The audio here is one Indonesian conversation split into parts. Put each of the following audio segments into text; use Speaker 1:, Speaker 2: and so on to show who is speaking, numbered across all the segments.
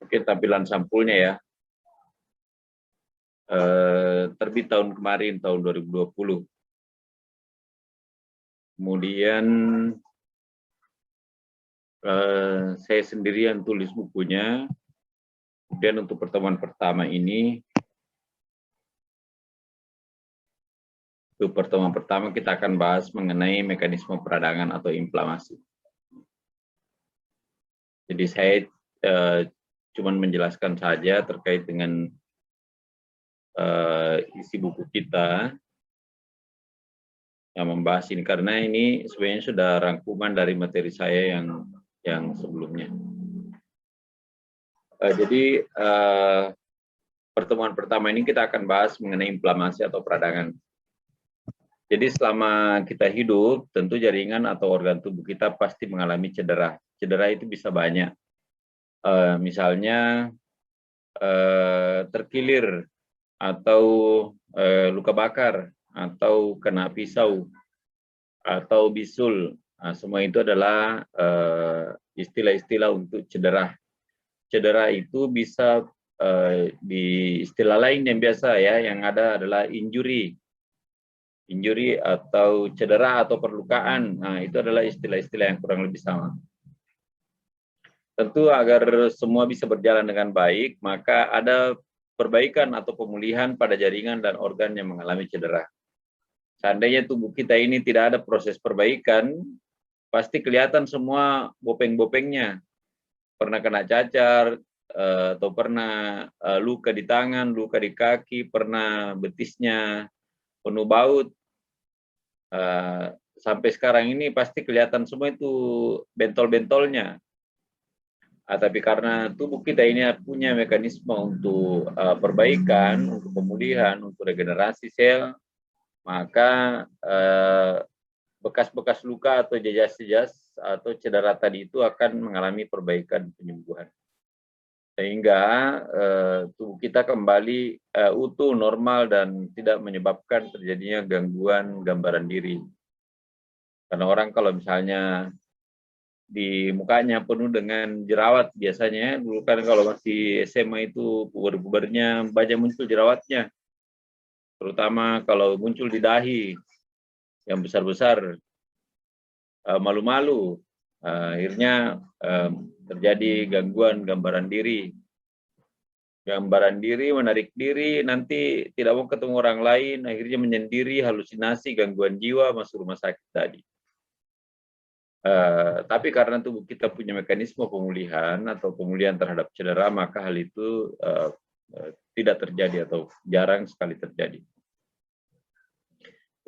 Speaker 1: Oke, tampilan sampulnya ya. Terbit tahun kemarin, tahun 2020. Kemudian saya sendirian tulis bukunya. Kemudian untuk pertemuan pertama ini, kita akan bahas mengenai mekanisme peradangan atau inflamasi. Jadi saya cuma menjelaskan saja terkait dengan isi buku kita yang membahas ini, karena ini sebenarnya sudah rangkuman dari materi saya yang sebelumnya. Jadi pertemuan pertama ini kita akan bahas mengenai inflamasi atau peradangan. Jadi selama kita hidup, tentu jaringan atau organ tubuh kita pasti mengalami cedera. Cedera itu bisa banyak. Misalnya terkilir, atau luka bakar, atau kena pisau, atau bisul. Nah, semua itu adalah istilah-istilah untuk cedera. Cedera itu bisa di istilah lain yang biasa ya, yang ada adalah injury atau cedera atau perlukaan. Nah, itu adalah istilah-istilah yang kurang lebih sama. Tentu agar semua bisa berjalan dengan baik, maka ada perbaikan atau pemulihan pada jaringan dan organ yang mengalami cedera. Seandainya tubuh kita ini tidak ada proses perbaikan, pasti kelihatan semua bopeng-bopengnya. Pernah kena cacar, atau pernah luka di tangan, luka di kaki, pernah betisnya penuh baut. Sampai sekarang ini pasti kelihatan semua itu bentol-bentolnya. Tapi karena tubuh kita ini punya mekanisme untuk perbaikan, untuk pemulihan, untuk regenerasi sel, maka bekas-bekas luka atau jejas-jejas atau cedera tadi itu akan mengalami perbaikan penyembuhan. Sehingga tubuh kita kembali utuh, normal, dan tidak menyebabkan terjadinya gangguan gambaran diri. Karena orang kalau misalnya di mukanya penuh dengan jerawat, biasanya dulu kan kalau masih SMA itu puber-pubernya banyak muncul jerawatnya, terutama kalau muncul di dahi yang besar-besar, malu-malu, akhirnya terjadi gangguan gambaran diri, menarik diri, nanti tidak mau ketemu orang lain, akhirnya menyendiri, halusinasi, gangguan jiwa, masuk rumah sakit tadi. Tapi karena tubuh kita punya mekanisme pemulihan atau pemulihan terhadap cedera, maka hal itu tidak terjadi atau jarang sekali terjadi.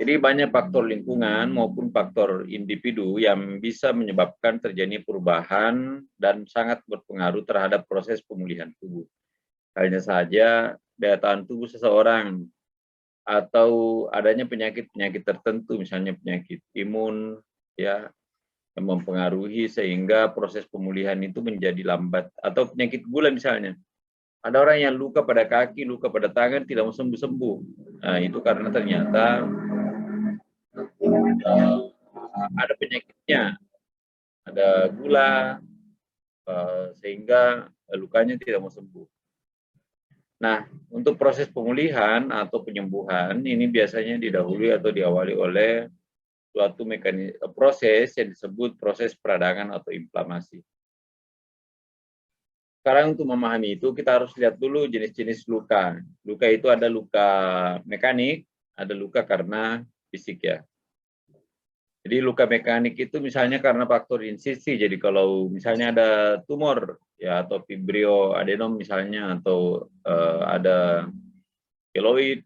Speaker 1: Jadi banyak faktor lingkungan maupun faktor individu yang bisa menyebabkan terjadinya perubahan dan sangat berpengaruh terhadap proses pemulihan tubuh. Hanya saja daya tahan tubuh seseorang atau adanya penyakit-penyakit tertentu, misalnya penyakit imun, ya, yang mempengaruhi sehingga proses pemulihan itu menjadi lambat, atau penyakit gula misalnya. Ada orang yang luka pada kaki, luka pada tangan tidak mau sembuh-sembuh. Nah, itu karena ternyata ada penyakitnya, ada gula, sehingga lukanya tidak mau sembuh. Nah, untuk proses pemulihan atau penyembuhan ini biasanya didahului atau diawali oleh suatu proses yang disebut proses peradangan atau inflamasi. Sekarang untuk memahami itu, kita harus lihat dulu jenis-jenis luka. Luka itu ada luka mekanik, ada luka karena fisik ya. Jadi luka mekanik itu misalnya karena faktor insisi. Jadi kalau misalnya ada tumor ya, atau fibroadenom misalnya, atau ada keloid,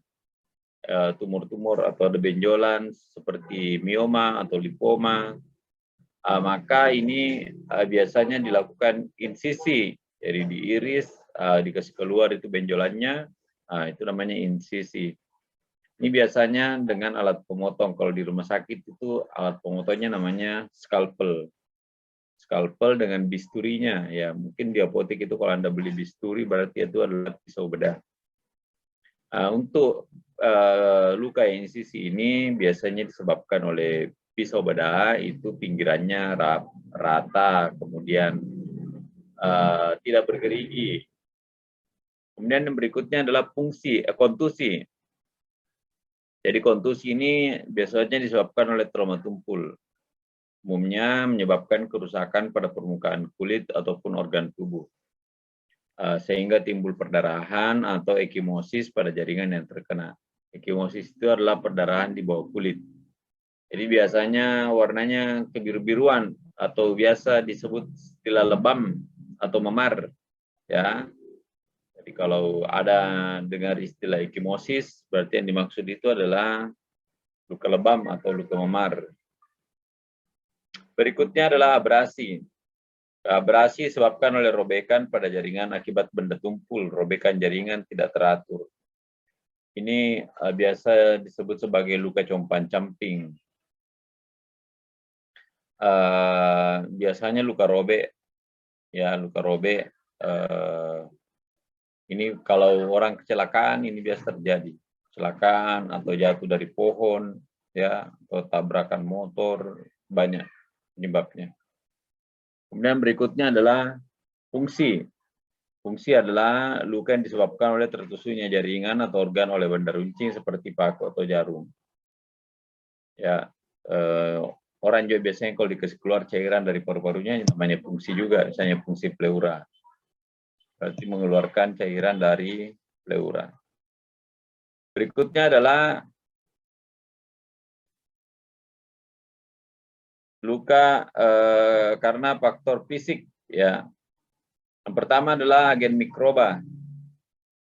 Speaker 1: tumor-tumor, atau ada benjolan seperti mioma atau lipoma, maka ini biasanya dilakukan insisi. Jadi diiris, dikasih keluar itu benjolannya, itu namanya insisi. Ini biasanya dengan alat pemotong. Kalau di rumah sakit itu alat pemotongnya namanya scalpel. Scalpel dengan bisturinya. Ya, mungkin di apotek itu kalau Anda beli bisturi berarti itu adalah pisau bedah. Untuk luka insisi ini biasanya disebabkan oleh pisau bedah, itu pinggirannya rata, kemudian tidak bergerigi. Kemudian yang berikutnya adalah kontusi. Jadi kontusi ini biasanya disebabkan oleh trauma tumpul. Umumnya menyebabkan kerusakan pada permukaan kulit ataupun organ tubuh. Sehingga timbul perdarahan atau ekimosis pada jaringan yang terkena. Ekimosis itu adalah perdarahan di bawah kulit. Jadi biasanya warnanya kebiru-biruan atau biasa disebut istilah lebam atau memar. Ya. Jadi kalau ada dengar istilah ekimosis, berarti yang dimaksud itu adalah luka lebam atau luka memar. Berikutnya adalah abrasi. Abrasi disebabkan oleh robekan pada jaringan akibat benda tumpul, robekan jaringan tidak teratur. Ini biasa disebut sebagai luka compang-camping. Biasanya luka robek, ya luka robek. Ini kalau orang kecelakaan ini biasa terjadi, kecelakaan atau jatuh dari pohon, ya atau tabrakan motor, banyak penyebabnya. Kemudian berikutnya adalah fungsi. Fungsi adalah luka yang disebabkan oleh tertusuknya jaringan atau organ oleh benda runcing seperti paku atau jarum. Ya, orang juga biasanya kalau dikasih keluar cairan dari paru-parunya namanya fungsi juga, misalnya fungsi pleura. Berarti mengeluarkan cairan dari pleura. Berikutnya adalah luka karena faktor fisik, ya. Yang pertama adalah agen mikroba.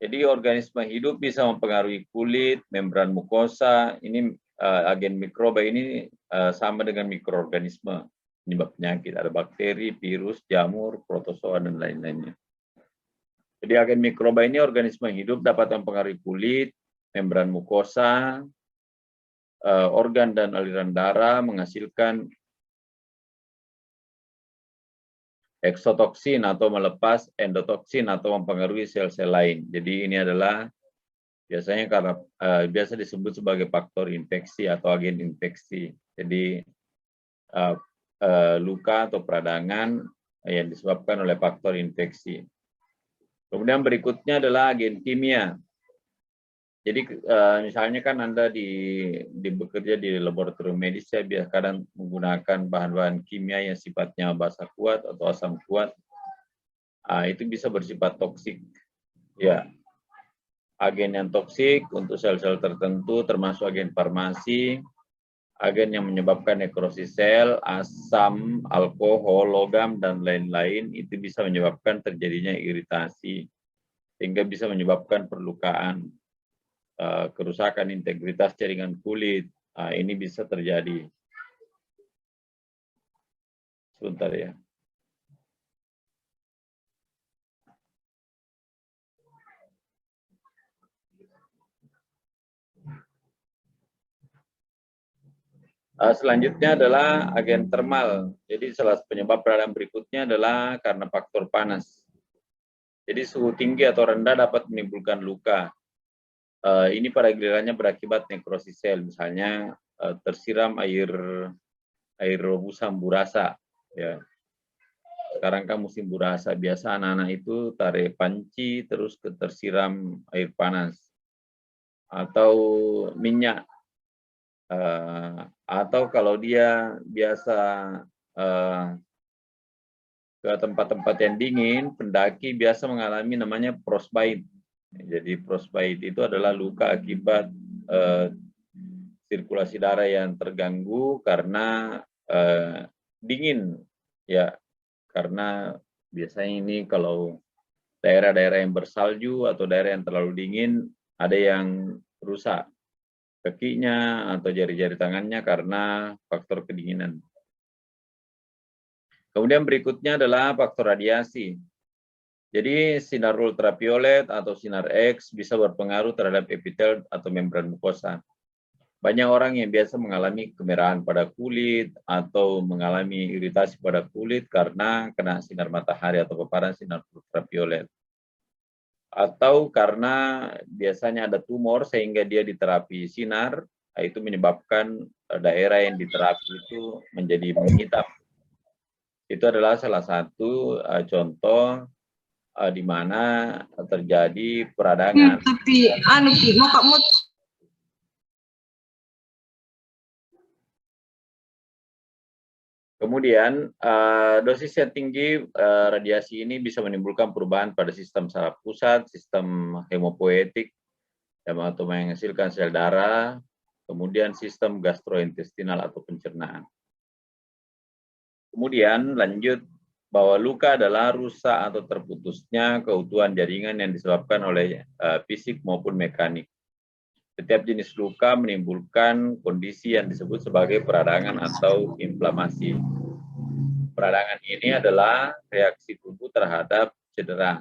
Speaker 1: Jadi organisme hidup bisa mempengaruhi kulit, membran mukosa. Ini agen mikroba ini sama dengan mikroorganisme penyebab penyakit. Ada bakteri, virus, jamur, protozoa, dan lain-lainnya. Jadi agen mikroba ini organisme hidup dapat mempengaruhi kulit, membran mukosa, organ dan aliran darah, menghasilkan eksotoksin atau melepas endotoksin atau mempengaruhi sel-sel lain. Jadi ini adalah biasanya karena biasa disebut sebagai faktor infeksi atau agen infeksi. Jadi luka atau peradangan yang disebabkan oleh faktor infeksi. Kemudian berikutnya adalah agen kimia. Jadi misalnya kan Anda bekerja di laboratorium medis, ya biasa kadang menggunakan bahan-bahan kimia yang sifatnya basa kuat atau asam kuat. Itu bisa bersifat toksik. Ya, agen yang toksik untuk sel-sel tertentu termasuk agen farmasi, agen yang menyebabkan nekrosis sel, asam, alkohol, logam, dan lain-lain itu bisa menyebabkan terjadinya iritasi, sehingga bisa menyebabkan perlukaan, kerusakan integritas jaringan kulit. Ini bisa terjadi. Sebentar ya. Selanjutnya adalah agen termal. Jadi salah penyebab peradangan berikutnya adalah karena faktor panas. Jadi suhu tinggi atau rendah dapat menimbulkan luka. Ini pada gilirannya berakibat nekrosis sel, misalnya tersiram air rebus amburasa. Ya. Sekarang kan musim burasa, biasa anak-anak itu tarik panci terus tersiram air panas atau minyak. Atau kalau dia biasa ke tempat-tempat yang dingin, pendaki biasa mengalami namanya frostbite. Jadi frostbite itu adalah luka akibat sirkulasi darah yang terganggu karena dingin, ya. Karena biasanya ini kalau daerah-daerah yang bersalju atau daerah yang terlalu dingin, ada yang rusak kakinya atau jari-jari tangannya karena faktor kedinginan. Kemudian berikutnya adalah faktor radiasi. Jadi sinar ultraviolet atau sinar X bisa berpengaruh terhadap epitel atau membran mukosa. Banyak orang yang biasa mengalami kemerahan pada kulit atau mengalami iritasi pada kulit karena kena sinar matahari atau paparan sinar ultraviolet. Atau karena biasanya ada tumor sehingga dia diterapi sinar, itu menyebabkan daerah yang diterapi itu menjadi menghitam. Itu adalah salah satu contoh di mana terjadi peradangan.
Speaker 2: Tapi anu mau kamu
Speaker 1: kemudian dosis yang tinggi radiasi ini bisa menimbulkan perubahan pada sistem saraf pusat, sistem hemopoietik atau menghasilkan sel darah, kemudian sistem gastrointestinal atau pencernaan. Kemudian lanjut bahwa luka adalah rusak atau terputusnya keutuhan jaringan yang disebabkan oleh fisik maupun mekanik. Setiap jenis luka menimbulkan kondisi yang disebut sebagai peradangan atau inflamasi. Peradangan ini adalah reaksi tubuh terhadap cedera.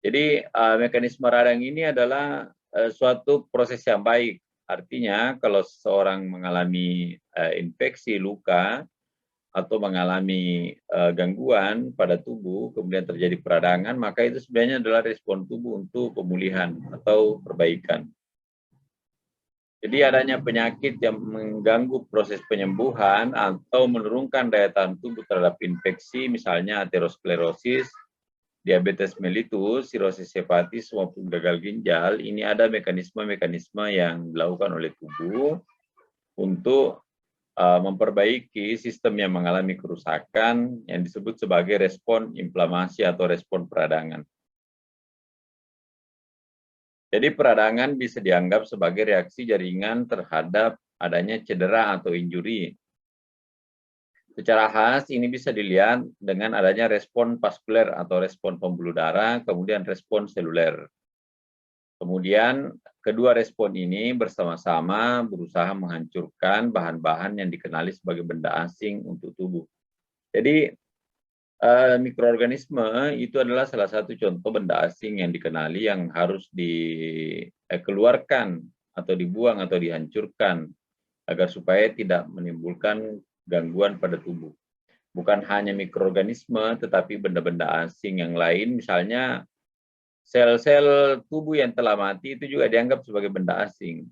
Speaker 1: Jadi mekanisme radang ini adalah suatu proses yang baik. Artinya kalau seseorang mengalami infeksi luka atau mengalami gangguan pada tubuh, kemudian terjadi peradangan, maka itu sebenarnya adalah respon tubuh untuk pemulihan atau perbaikan. Jadi adanya penyakit yang mengganggu proses penyembuhan atau menurunkan daya tahan tubuh terhadap infeksi, misalnya aterosklerosis, diabetes mellitus, sirosis hepatis, maupun gagal ginjal, ini ada mekanisme-mekanisme yang dilakukan oleh tubuh untuk memperbaiki sistem yang mengalami kerusakan yang disebut sebagai respon inflamasi atau respon peradangan. Jadi peradangan bisa dianggap sebagai reaksi jaringan terhadap adanya cedera atau injuri. Secara khas ini bisa dilihat dengan adanya respon vaskuler atau respon pembuluh darah, kemudian respon seluler. Kemudian kedua respon ini bersama-sama berusaha menghancurkan bahan-bahan yang dikenali sebagai benda asing untuk tubuh. Jadi mikroorganisme itu adalah salah satu contoh benda asing yang dikenali yang harus dikeluarkan atau dibuang atau dihancurkan agar supaya tidak menimbulkan gangguan pada tubuh. Bukan hanya mikroorganisme, tetapi benda-benda asing yang lain, misalnya sel-sel tubuh yang telah mati itu juga dianggap sebagai benda asing.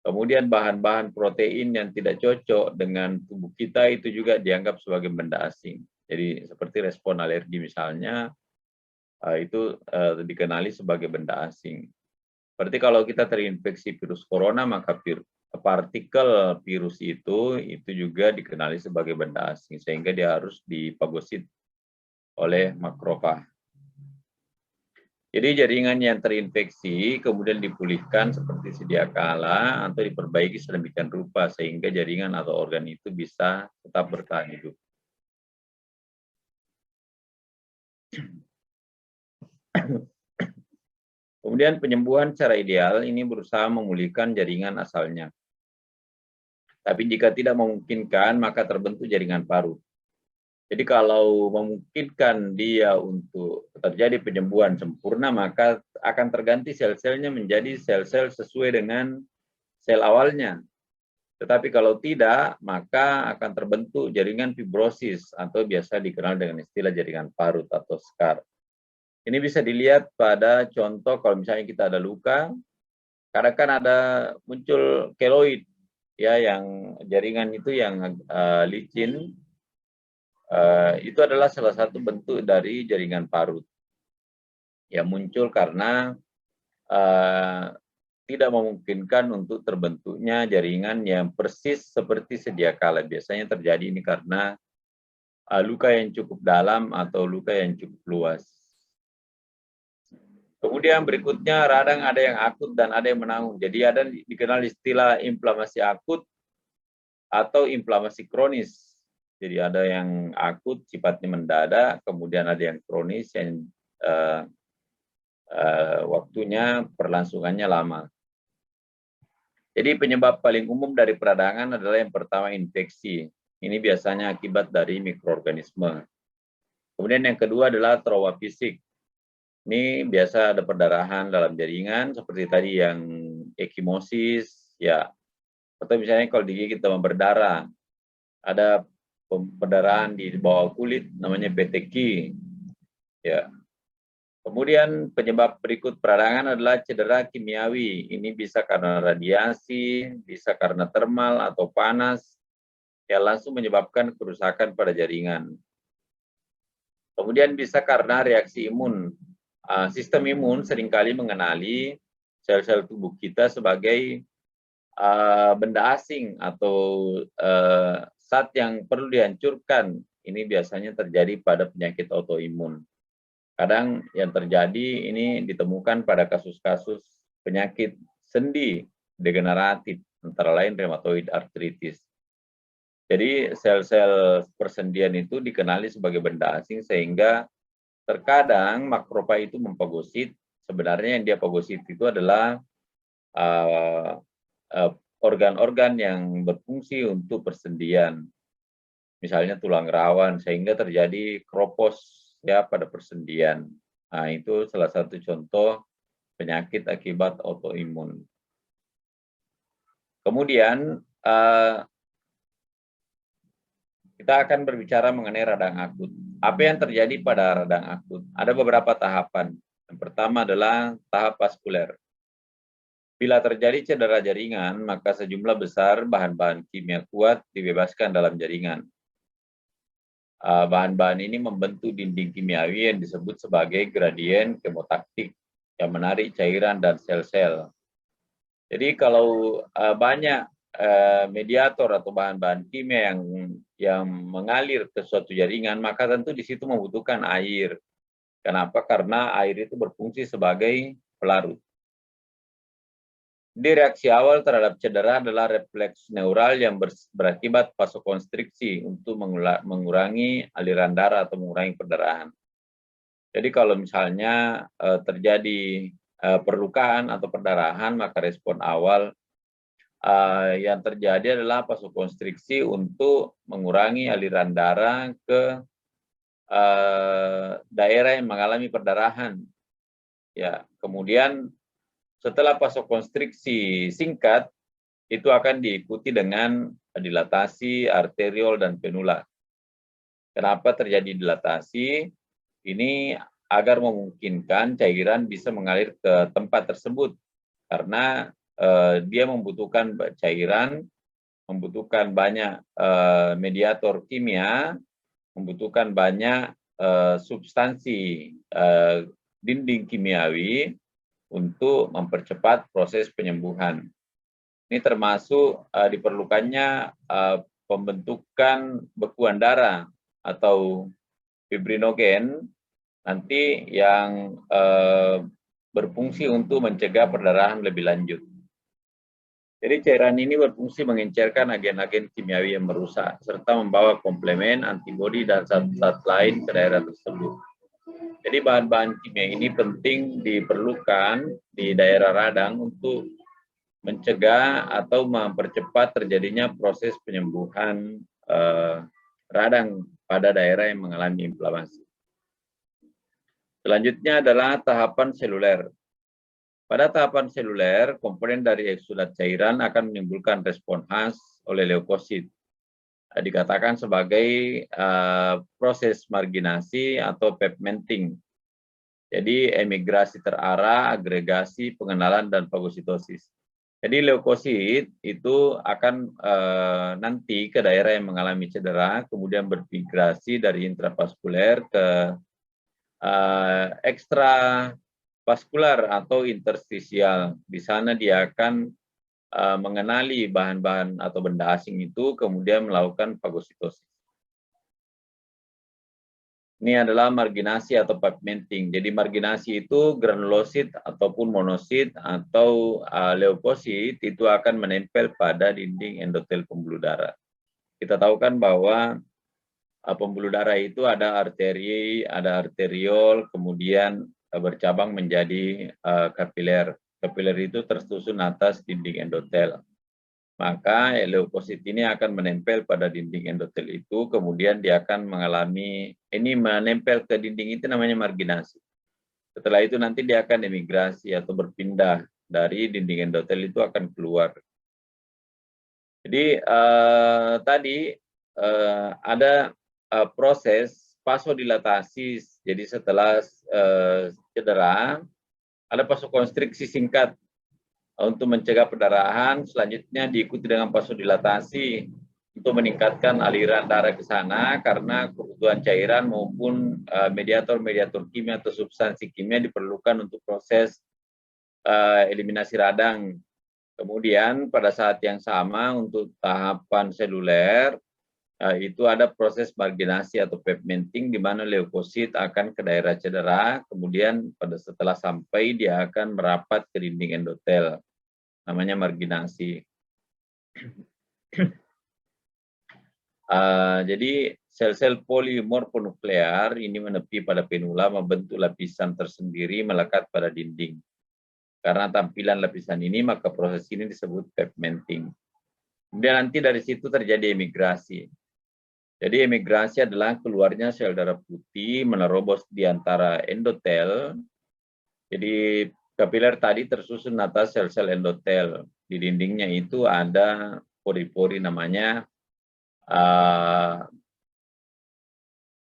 Speaker 1: Kemudian bahan-bahan protein yang tidak cocok dengan tubuh kita itu juga dianggap sebagai benda asing. Jadi seperti respon alergi misalnya, itu dikenali sebagai benda asing. Seperti kalau kita terinfeksi virus corona, maka partikel virus itu juga dikenali sebagai benda asing, sehingga dia harus difagosit oleh makrofag. Jadi jaringan yang terinfeksi kemudian dipulihkan seperti sedia kala atau diperbaiki sedemikian rupa sehingga jaringan atau organ itu bisa tetap bertahan hidup. Kemudian penyembuhan secara ideal ini berusaha memulihkan jaringan asalnya. Tapi jika tidak memungkinkan, maka terbentuk jaringan parut. Jadi kalau memungkinkan dia untuk terjadi penyembuhan sempurna, maka akan terganti sel-selnya menjadi sel-sel sesuai dengan sel awalnya. Tetapi kalau tidak, maka akan terbentuk jaringan fibrosis atau biasa dikenal dengan istilah jaringan parut atau scar. Ini bisa dilihat pada contoh kalau misalnya kita ada luka, kadang kan ada muncul keloid, ya, yang jaringan itu yang licin. Itu adalah salah satu bentuk dari jaringan parut yang muncul karena tidak memungkinkan untuk terbentuknya jaringan yang persis seperti sedia kala. Biasanya terjadi ini karena luka yang cukup dalam atau luka yang cukup luas. Kemudian berikutnya radang ada yang akut dan ada yang menanggung. Jadi ada dikenal istilah inflamasi akut atau inflamasi kronis. Jadi ada yang akut sifatnya mendadak, kemudian ada yang kronis yang waktunya perlangsungannya lama. Jadi penyebab paling umum dari peradangan adalah yang pertama infeksi. Ini biasanya akibat dari mikroorganisme. Kemudian yang kedua adalah trauma fisik. Ini biasa ada perdarahan dalam jaringan seperti tadi yang ekimosis, ya. Atau misalnya kalau digigit demam berdarah, ada perdarahan di bawah kulit namanya peteki, ya. Kemudian penyebab berikut peradangan adalah cedera kimiawi. Ini bisa karena radiasi, bisa karena termal atau panas yang langsung menyebabkan kerusakan pada jaringan. Kemudian bisa karena reaksi imun. Sistem imun seringkali mengenali sel-sel tubuh kita sebagai benda asing atau zat yang perlu dihancurkan. Ini biasanya terjadi pada penyakit autoimun. Kadang yang terjadi ini ditemukan pada kasus-kasus penyakit sendi degeneratif, antara lain rheumatoid arthritis. Jadi sel-sel persendian itu dikenali sebagai benda asing sehingga terkadang makrofa itu memfagosit. Sebenarnya yang dia fagosit itu adalah organ-organ yang berfungsi untuk persendian. Misalnya tulang rawan sehingga terjadi kropos ya pada persendian. Nah, itu salah satu contoh penyakit akibat autoimun. Kemudian kita akan berbicara mengenai radang akut. Apa yang terjadi pada radang akut? Ada beberapa tahapan. Yang pertama adalah tahap vaskuler. Bila terjadi cedera jaringan, maka sejumlah besar bahan-bahan kimia kuat dibebaskan dalam jaringan. Bahan-bahan ini membentuk dinding kimiawi yang disebut sebagai gradien kemotaktik yang menarik cairan dan sel-sel. Jadi kalau banyak mediator atau bahan-bahan kimia yang mengalir ke suatu jaringan, maka tentu di situ membutuhkan air. Kenapa? Karena air itu berfungsi sebagai pelarut. Di reaksi awal terhadap cedera adalah refleks neural yang berakibat vasokonstriksi untuk mengurangi aliran darah atau mengurangi perdarahan. Jadi kalau misalnya terjadi perlukaan atau perdarahan, maka respon awal yang terjadi adalah vasokonstriksi untuk mengurangi aliran darah ke daerah yang mengalami perdarahan. Ya, kemudian setelah vasokonstriksi singkat, itu akan diikuti dengan dilatasi arteriol dan venula. Kenapa terjadi dilatasi? Ini agar memungkinkan cairan bisa mengalir ke tempat tersebut. Karena dia membutuhkan cairan, membutuhkan banyak mediator kimia, membutuhkan banyak substansi dinding kimiawi untuk mempercepat proses penyembuhan. Ini termasuk diperlukannya pembentukan bekuan darah atau fibrinogen nanti yang berfungsi untuk mencegah perdarahan lebih lanjut. Jadi cairan ini berfungsi mengencerkan agen-agen kimiawi yang merusak serta membawa komplemen, antibodi, dan zat-zat lain ke daerah tersebut. Jadi bahan-bahan kimia ini penting diperlukan di daerah radang untuk mencegah atau mempercepat terjadinya proses penyembuhan radang pada daerah yang mengalami inflamasi. Selanjutnya adalah tahapan seluler. Pada tahapan seluler, komponen dari eksudat cairan akan menimbulkan respon khas oleh leukosit. Dikatakan sebagai proses marginasi atau pigmenting. Jadi emigrasi terarah, agregasi, pengenalan, dan fagositosis. Jadi leukosit itu akan nanti ke daerah yang mengalami cedera, kemudian bermigrasi dari intravaskuler ke ekstravaskular atau interstisial. Di sana dia akan mengenali bahan-bahan atau benda asing itu, kemudian melakukan fagositosis. Ini adalah marginasi atau pigmenting. Jadi marginasi itu granulosit ataupun monosit atau leukosit itu akan menempel pada dinding endotel pembuluh darah. Kita tahu kan bahwa pembuluh darah itu ada arteri, ada arteriol, kemudian bercabang menjadi kapiler. Kapiler itu tersusun atas dinding endotel. Maka leukosit ini akan menempel pada dinding endotel itu, kemudian dia akan mengalami, ini menempel ke dinding itu namanya marginasi. Setelah itu nanti dia akan emigrasi atau berpindah dari dinding endotel itu akan keluar. Jadi tadi ada proses vasodilatasi, jadi setelah cedera, ada vasokonstriksi singkat untuk mencegah perdarahan, selanjutnya diikuti dengan vasodilatasi untuk meningkatkan aliran darah ke sana karena kebutuhan cairan maupun mediator-mediator kimia atau substansi kimia diperlukan untuk proses eliminasi radang. Kemudian pada saat yang sama untuk tahapan seluler itu ada proses marginasi atau pigmenting di mana leukosit akan ke daerah cedera, kemudian setelah sampai dia akan merapat ke dinding endotel, namanya marginasi. Jadi sel-sel polimorfonuklear ini menepi pada penula membentuk lapisan tersendiri melekat pada dinding. Karena tampilan lapisan ini maka proses ini disebut pigmenting. Kemudian nanti dari situ terjadi emigrasi. Jadi emigrasi adalah keluarnya sel darah putih menerobos di antara endotel. Jadi kapiler tadi tersusun atas sel-sel endotel. Di dindingnya itu ada pori-pori namanya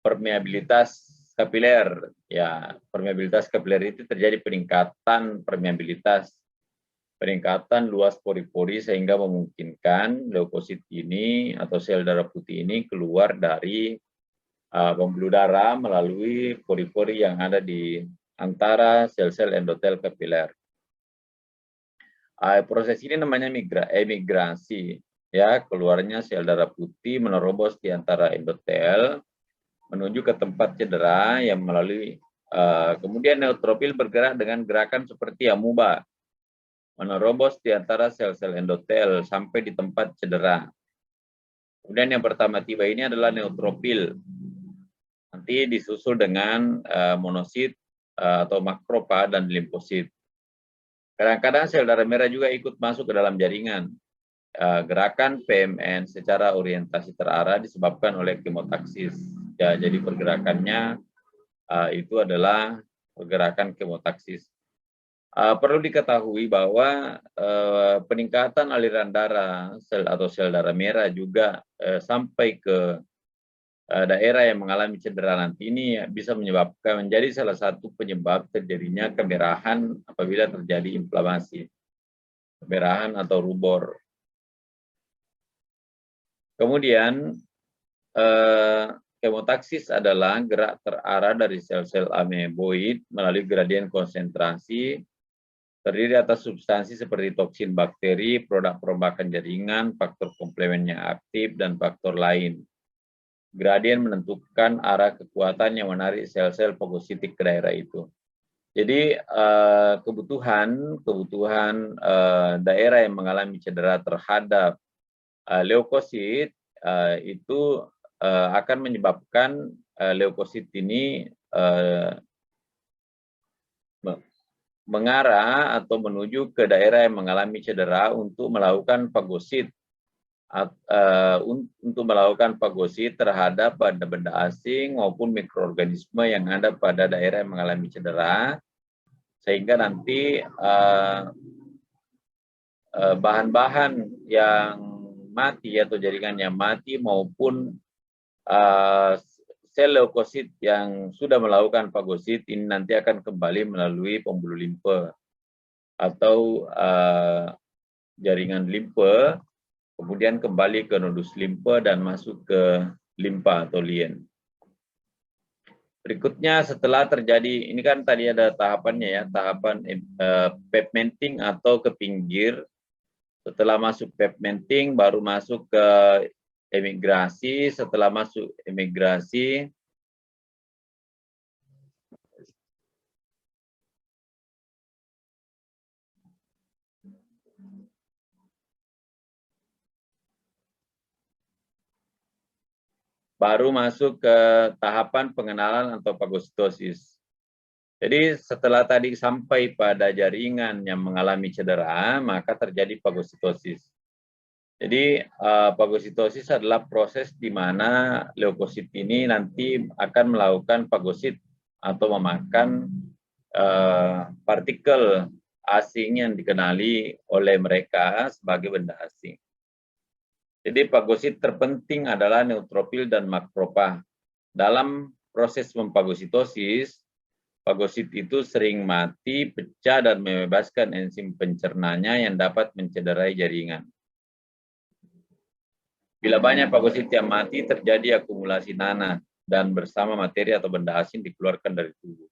Speaker 1: permeabilitas kapiler. Ya, permeabilitas kapiler itu terjadi peningkatan permeabilitas, peningkatan luas pori-pori sehingga memungkinkan leukosit ini atau sel darah putih ini keluar dari pembuluh darah melalui pori-pori yang ada di antara sel-sel endotel kapiler. Proses ini namanya emigrasi. Ya, keluarnya sel darah putih menerobos di antara endotel menuju ke tempat cedera yang melalui kemudian neutrofil bergerak dengan gerakan seperti amuba, menerobos di antara sel-sel endotel sampai di tempat cedera. Kemudian yang pertama tiba ini adalah neutrofil. Nanti disusul dengan monosit atau makropa dan limfosit. Kadang-kadang sel darah merah juga ikut masuk ke dalam jaringan. Gerakan PMN secara orientasi terarah disebabkan oleh kemotaksis. Ya, jadi pergerakannya itu adalah pergerakan kemotaksis. Perlu diketahui bahwa peningkatan aliran darah sel atau sel darah merah juga sampai ke daerah yang mengalami cedera nanti ini bisa menyebabkan menjadi salah satu penyebab terjadinya kemerahan apabila terjadi inflamasi, kemerahan atau rubor. Kemudian kemotaksis adalah gerak terarah dari sel-sel ameboid melalui gradien konsentrasi terdiri atas substansi seperti toksin bakteri, produk perombakan jaringan, faktor komplement yang aktif, dan faktor lain. Gradien menentukan arah kekuatan yang menarik sel-sel fagositik ke daerah itu. Jadi kebutuhan daerah yang mengalami cedera terhadap leukosit itu akan menyebabkan leukosit ini mengarah atau menuju ke daerah yang mengalami cedera untuk melakukan fagosit terhadap benda-benda asing maupun mikroorganisme yang ada pada daerah yang mengalami cedera, sehingga nanti bahan-bahan yang mati atau jaringan yang mati maupun sel leukosit yang sudah melakukan fagosit ini nanti akan kembali melalui pembuluh limfe atau jaringan limfe, kemudian kembali ke nodus limfe dan masuk ke limpa atau lien. Berikutnya setelah terjadi, ini kan tadi ada tahapannya ya, tahapan pigmenting atau ke pinggir. Setelah masuk pigmenting baru masuk ke emigrasi. Setelah masuk emigrasi baru masuk ke tahapan pengenalan atau fagositosis. Jadi setelah tadi sampai pada jaringan yang mengalami cedera, maka terjadi fagositosis. Jadi fagositosis adalah proses di mana leukosit ini nanti akan melakukan fagosit atau memakan partikel asing yang dikenali oleh mereka sebagai benda asing. Jadi fagosit terpenting adalah neutrofil dan makropa. Dalam proses memfagositosis, fagosit itu sering mati, pecah, dan membebaskan enzim pencernanya yang dapat mencederai jaringan. Bila banyak fagosit yang mati, terjadi akumulasi nanah dan bersama materi atau benda asing dikeluarkan dari tubuh.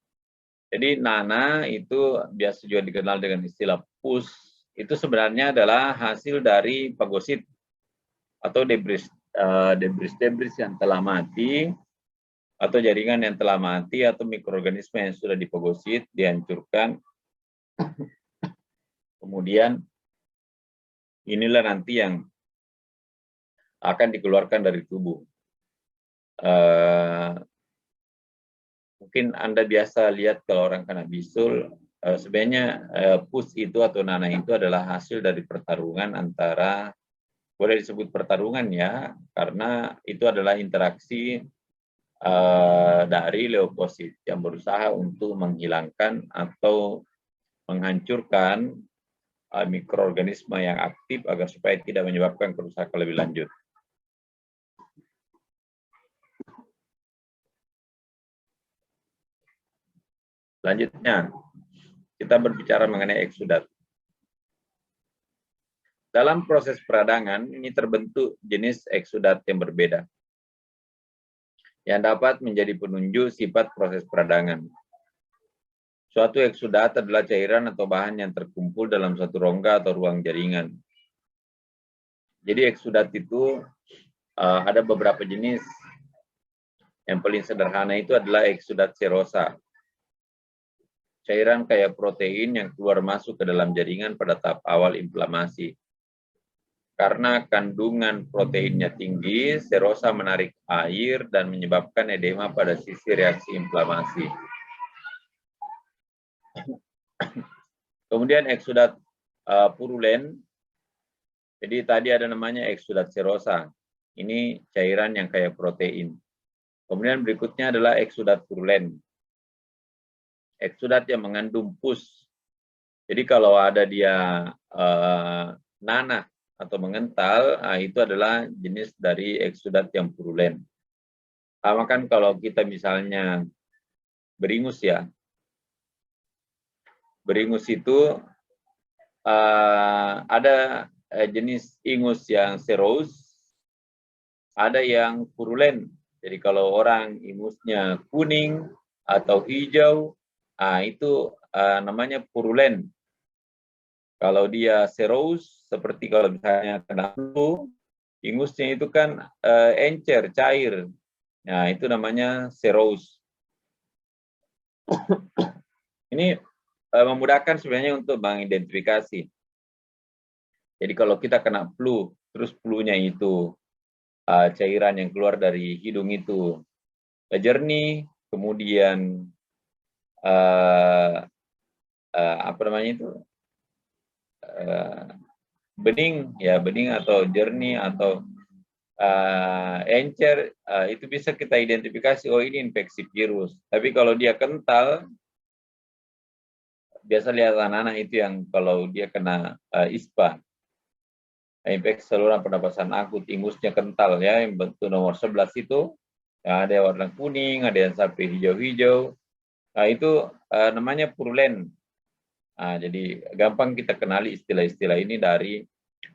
Speaker 1: Jadi nanah itu biasa juga dikenal dengan istilah pus. Itu sebenarnya adalah hasil dari fagosit atau debris yang telah mati, atau jaringan yang telah mati, atau mikroorganisme yang sudah difagosit, dihancurkan. Kemudian inilah nanti yang akan dikeluarkan dari tubuh. Mungkin Anda biasa lihat kalau orang kena bisul, sebenarnya pus itu atau nanah itu adalah hasil dari pertarungan antara, boleh disebut pertarungan ya, karena itu adalah interaksi dari leukosit yang berusaha untuk menghilangkan atau menghancurkan mikroorganisme yang aktif agar supaya tidak menyebabkan kerusakan lebih lanjut. Selanjutnya, kita berbicara mengenai eksudat. Dalam proses peradangan, ini terbentuk jenis eksudat yang berbeda, yang dapat menjadi penunjuk sifat proses peradangan. Suatu eksudat adalah cairan atau bahan yang terkumpul dalam suatu rongga atau ruang jaringan. Jadi eksudat itu ada beberapa jenis. Yang paling sederhana itu adalah eksudat serosa. Cairan kaya protein yang keluar masuk ke dalam jaringan pada tahap awal inflamasi. Karena kandungan proteinnya tinggi, serosa menarik air dan menyebabkan edema pada sisi reaksi inflamasi. Kemudian eksudat purulen. Jadi tadi ada namanya eksudat serosa. Ini cairan yang kaya protein. Kemudian berikutnya adalah eksudat purulen. Eksudat yang mengandung pus. Jadi kalau ada dia nanah atau mengental, itu adalah jenis dari eksudat yang purulen. Sama kan kalau kita misalnya beringus ya. Beringus itu ada jenis ingus yang serous, ada yang purulen. Jadi kalau orang ingusnya kuning atau hijau, itu namanya purulen. Kalau dia serous, seperti kalau misalnya kena flu, ingusnya itu kan encer, cair. Nah, itu namanya serous. Ini memudahkan sebenarnya untuk mengidentifikasi. Jadi kalau kita kena flu, terus flu-nya itu cairan yang keluar dari hidung itu jernih, kemudian apa namanya itu bening, ya bening atau jernih atau encer, itu bisa kita identifikasi, oh ini infeksi virus. Tapi kalau dia kental, biasa lihat anak-anak itu yang kalau dia kena ISPA, infeksi saluran pernapasan akut, ingusnya kental ya, yang bentuk nomor 11 itu, ya, ada yang warna kuning, ada yang sampai hijau-hijau, itu namanya purulen. Jadi gampang kita kenali istilah-istilah ini dari,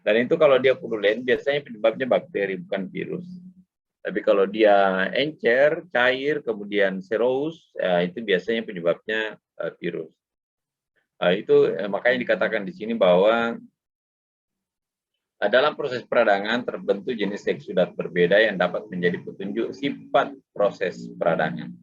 Speaker 1: dan itu kalau dia purulen biasanya penyebabnya bakteri bukan virus. Tapi kalau dia encer, cair, kemudian serous, itu biasanya penyebabnya virus. Itu makanya dikatakan di sini bahwa dalam proses peradangan terbentuk jenis eksudat berbeda yang dapat menjadi petunjuk sifat proses peradangan.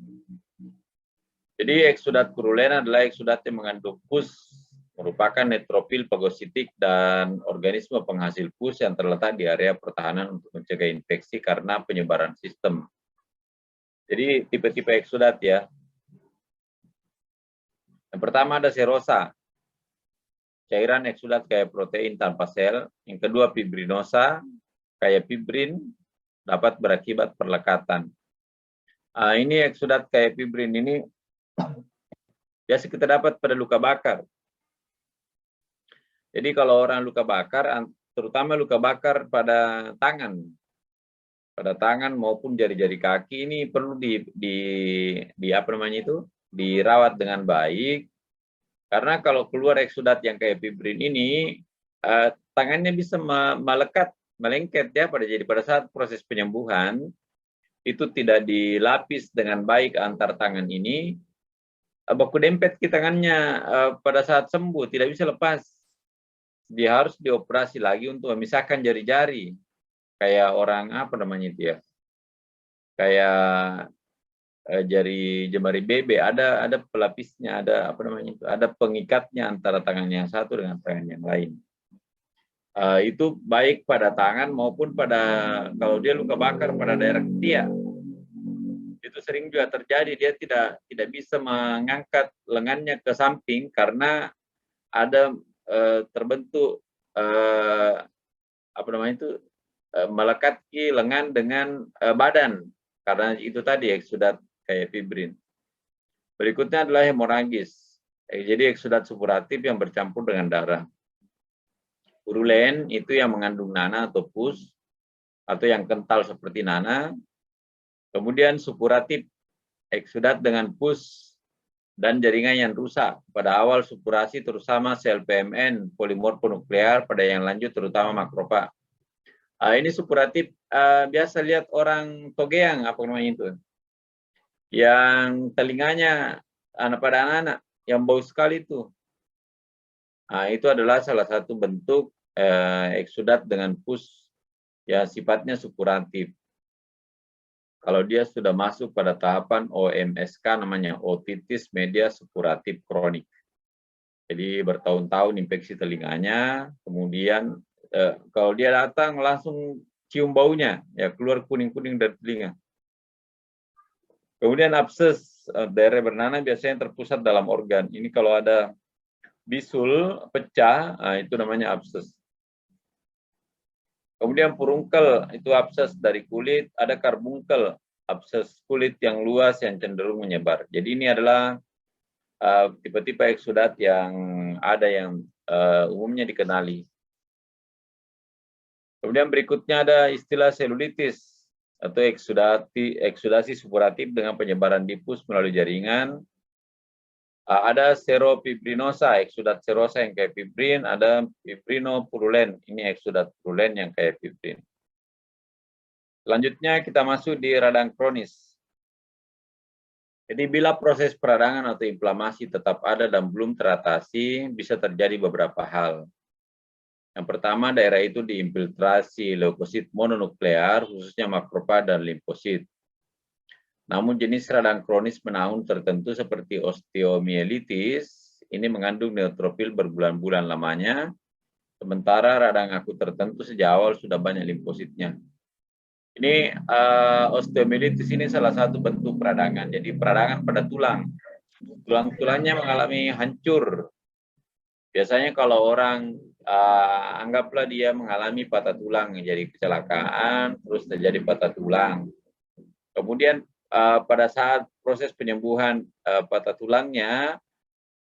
Speaker 1: Jadi eksudat purulen adalah eksudat yang mengandung pus, merupakan neutropil fagositik dan organisme penghasil pus yang terletak di area pertahanan untuk mencegah infeksi karena penyebaran sistem. Jadi tipe-tipe eksudat ya. Yang pertama ada serosa, cairan eksudat kaya protein tanpa sel. Yang kedua fibrinosa, kaya fibrin, dapat berakibat perlekatan. Ini eksudat kaya fibrin ini biasa kita dapat pada luka bakar. Jadi kalau orang luka bakar, terutama luka bakar pada tangan maupun jari-jari kaki, ini perlu apa namanya itu, dirawat dengan baik. Karena kalau keluar eksudat yang kayak fibrin ini, tangannya bisa melekat melengket ya, pada saat proses penyembuhan itu tidak dilapis dengan baik antar tangan ini, baku dempet di tangannya pada saat sembuh tidak bisa lepas. Dia harus dioperasi lagi untuk memisahkan jari-jari. Kayak orang apa namanya itu ya? Kayak jari jemari bebe, ada pelapisnya, ada apa namanya itu? Ada pengikatnya antara tangan yang satu dengan tangan yang lain. Itu baik pada tangan maupun pada kalau dia luka bakar pada daerah ketiak. Itu sering juga terjadi, dia tidak bisa mengangkat lengannya ke samping karena ada terbentuk apa namanya itu melekati lengan dengan badan karena itu tadi eksudat kayak fibrin. Berikutnya adalah hemoragis. Jadi eksudat supuratif yang bercampur dengan darah. Purulen itu yang mengandung nana atau pus atau yang kental seperti nana. Kemudian supuratif, eksudat dengan pus dan jaringan yang rusak. Pada awal supurasi terutama sel PMN, polimorfonuklear, pada yang lanjut terutama makrofag. Ini supuratif, biasa lihat orang togeang, apa namanya itu, yang telinganya pada anak-anak, yang bau sekali itu. Itu adalah salah satu bentuk eksudat dengan pus yang sifatnya supuratif. Kalau dia sudah masuk pada tahapan OMSK, namanya otitis media supuratif kronik. Jadi bertahun-tahun infeksi telinganya, kemudian kalau dia datang langsung cium baunya, ya keluar kuning-kuning dari telinga. Kemudian abses daerah bernanah biasanya terpusat dalam organ. Ini kalau ada bisul pecah, itu namanya abses. Kemudian purungkel, itu abses dari kulit, ada karbungkel, abses kulit yang luas yang cenderung menyebar. Jadi ini adalah tipe-tipe eksudat yang ada yang umumnya dikenali. Kemudian berikutnya ada istilah selulitis atau eksudasi supuratif dengan penyebaran difus melalui jaringan. Ada serofibrinosa, eksudat serosa yang kayak fibrin, ada fibrinopurulen, ini eksudat purulen yang kayak fibrin. Selanjutnya kita masuk di radang kronis. Jadi bila proses peradangan atau inflamasi tetap ada dan belum teratasi, bisa terjadi beberapa hal. Yang pertama, daerah itu diinfiltrasi leukosit mononuklear, khususnya makrofag dan limfosit. Namun jenis radang kronis menahun tertentu seperti osteomielitis, ini mengandung neutrofil berbulan-bulan lamanya, sementara radang akut tertentu sejak awal sudah banyak limfositnya. Ini osteomielitis ini salah satu bentuk peradangan. Jadi peradangan pada tulang. Tulang-tulangnya mengalami hancur. Biasanya kalau orang anggaplah dia mengalami patah tulang, jadi kecelakaan, terus terjadi patah tulang. Kemudian pada saat proses penyembuhan patah tulangnya,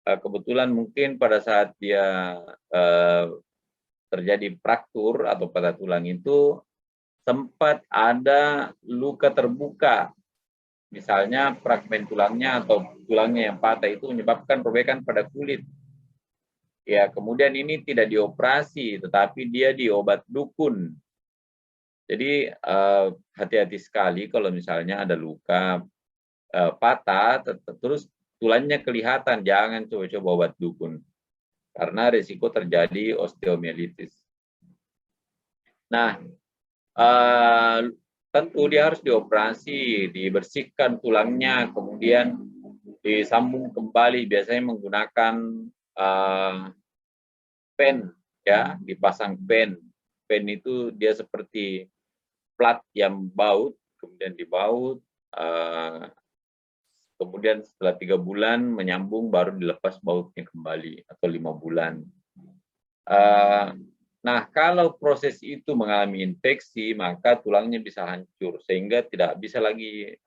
Speaker 1: kebetulan mungkin pada saat dia terjadi fraktur atau patah tulang itu, sempat ada luka terbuka, misalnya fragmen tulangnya atau tulangnya yang patah itu menyebabkan robekan pada kulit. Ya, kemudian ini tidak dioperasi, tetapi dia diobat dukun. Jadi hati-hati sekali kalau misalnya ada luka patah, terus tulangnya kelihatan, jangan coba-coba obat dukun. Karena risiko terjadi osteomielitis. Nah, tentu dia harus dioperasi, dibersihkan tulangnya, kemudian disambung kembali, biasanya menggunakan pen, ya, dipasang pen. Pen itu dia seperti plat yang baut, kemudian dibaut, kemudian setelah 3 bulan menyambung baru dilepas bautnya kembali, atau 5 bulan. Nah, kalau proses itu mengalami infeksi, maka tulangnya bisa hancur, sehingga tidak bisa lagi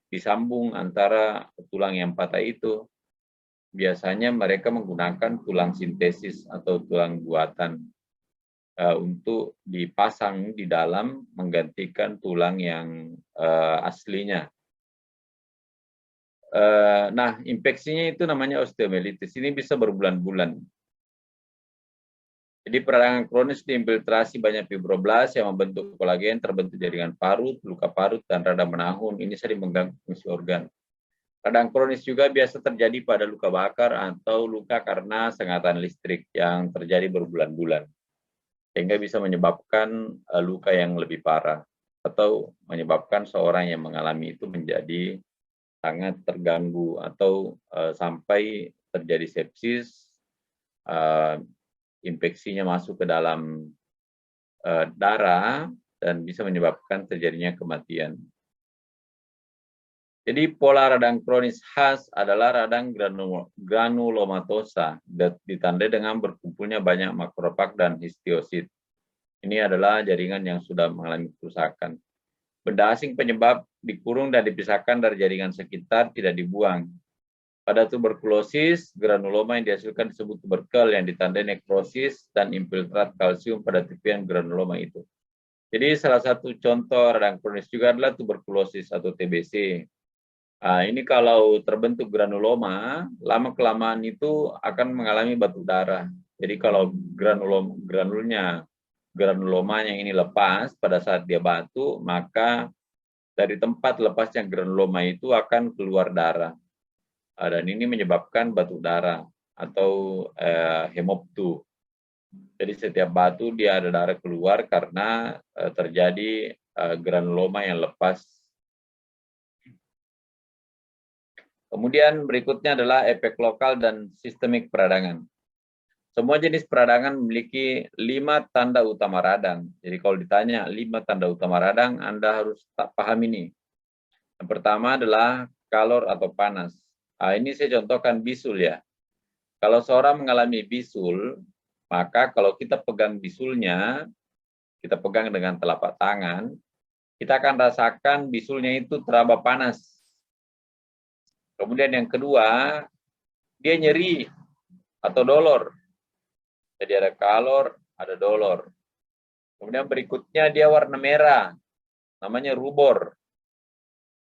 Speaker 1: disambung antara tulang yang patah itu. Biasanya mereka menggunakan tulang sintesis atau tulang buatan untuk dipasang di dalam menggantikan tulang yang aslinya. Nah, infeksinya itu namanya osteomielitis. Ini bisa berbulan-bulan. Jadi peradangan kronis diinfiltrasi banyak fibroblas yang membentuk kolagen, terbentuk jaringan parut, luka parut, dan radang menahun. Ini sering mengganggu fungsi organ. Radang kronis juga biasa terjadi pada luka bakar atau luka karena sengatan listrik yang terjadi berbulan-bulan, sehingga bisa menyebabkan luka yang lebih parah atau menyebabkan seorang yang mengalami itu menjadi sangat terganggu atau sampai terjadi sepsis, infeksinya masuk ke dalam darah dan bisa menyebabkan terjadinya kematian. Jadi pola radang kronis khas adalah radang granulomatosa, ditandai dengan berkumpulnya banyak makrofag dan histiosit. Ini adalah jaringan yang sudah mengalami kerusakan. Benda asing penyebab dikurung dan dipisahkan dari jaringan sekitar, tidak dibuang. Pada tuberkulosis, granuloma yang dihasilkan disebut tuberkel yang ditandai nekrosis dan infiltrat kalsium pada tepian granuloma itu. Jadi salah satu contoh radang kronis juga adalah tuberkulosis atau TBC. Nah, ini kalau terbentuk granuloma, lama-kelamaan itu akan mengalami batuk darah. Jadi kalau granulomanya ini lepas pada saat dia batuk, maka dari tempat lepasnya granuloma itu akan keluar darah. Dan ini menyebabkan batuk darah atau hemoptu. Jadi setiap batuk dia ada darah keluar karena terjadi granuloma yang lepas. Kemudian berikutnya adalah efek lokal dan sistemik peradangan. Semua jenis peradangan memiliki 5 tanda utama radang. Jadi kalau ditanya 5 tanda utama radang, Anda harus paham ini. Yang pertama adalah kalor atau panas. Nah, ini saya contohkan bisul ya. Kalau seorang mengalami bisul, maka kalau kita pegang bisulnya, kita pegang dengan telapak tangan, kita akan rasakan bisulnya itu teraba panas. Kemudian yang kedua, dia nyeri atau dolor. Jadi ada kalor, ada dolor. Kemudian berikutnya dia warna merah, namanya rubor.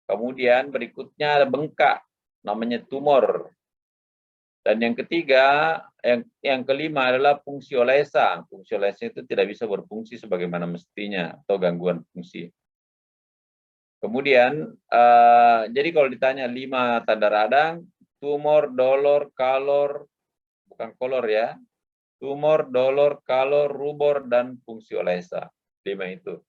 Speaker 1: Kemudian berikutnya ada bengkak, namanya tumor. Dan yang ketiga, yang kelima adalah fungsiolesa. Fungsiolesa itu tidak bisa berfungsi sebagaimana mestinya atau gangguan fungsi. Kemudian, jadi kalau ditanya 5 tanda radang, tumor, dolor, kalor, bukan kolor ya, tumor, dolor, kalor, rubor, dan fungsiolesa. 5 itu.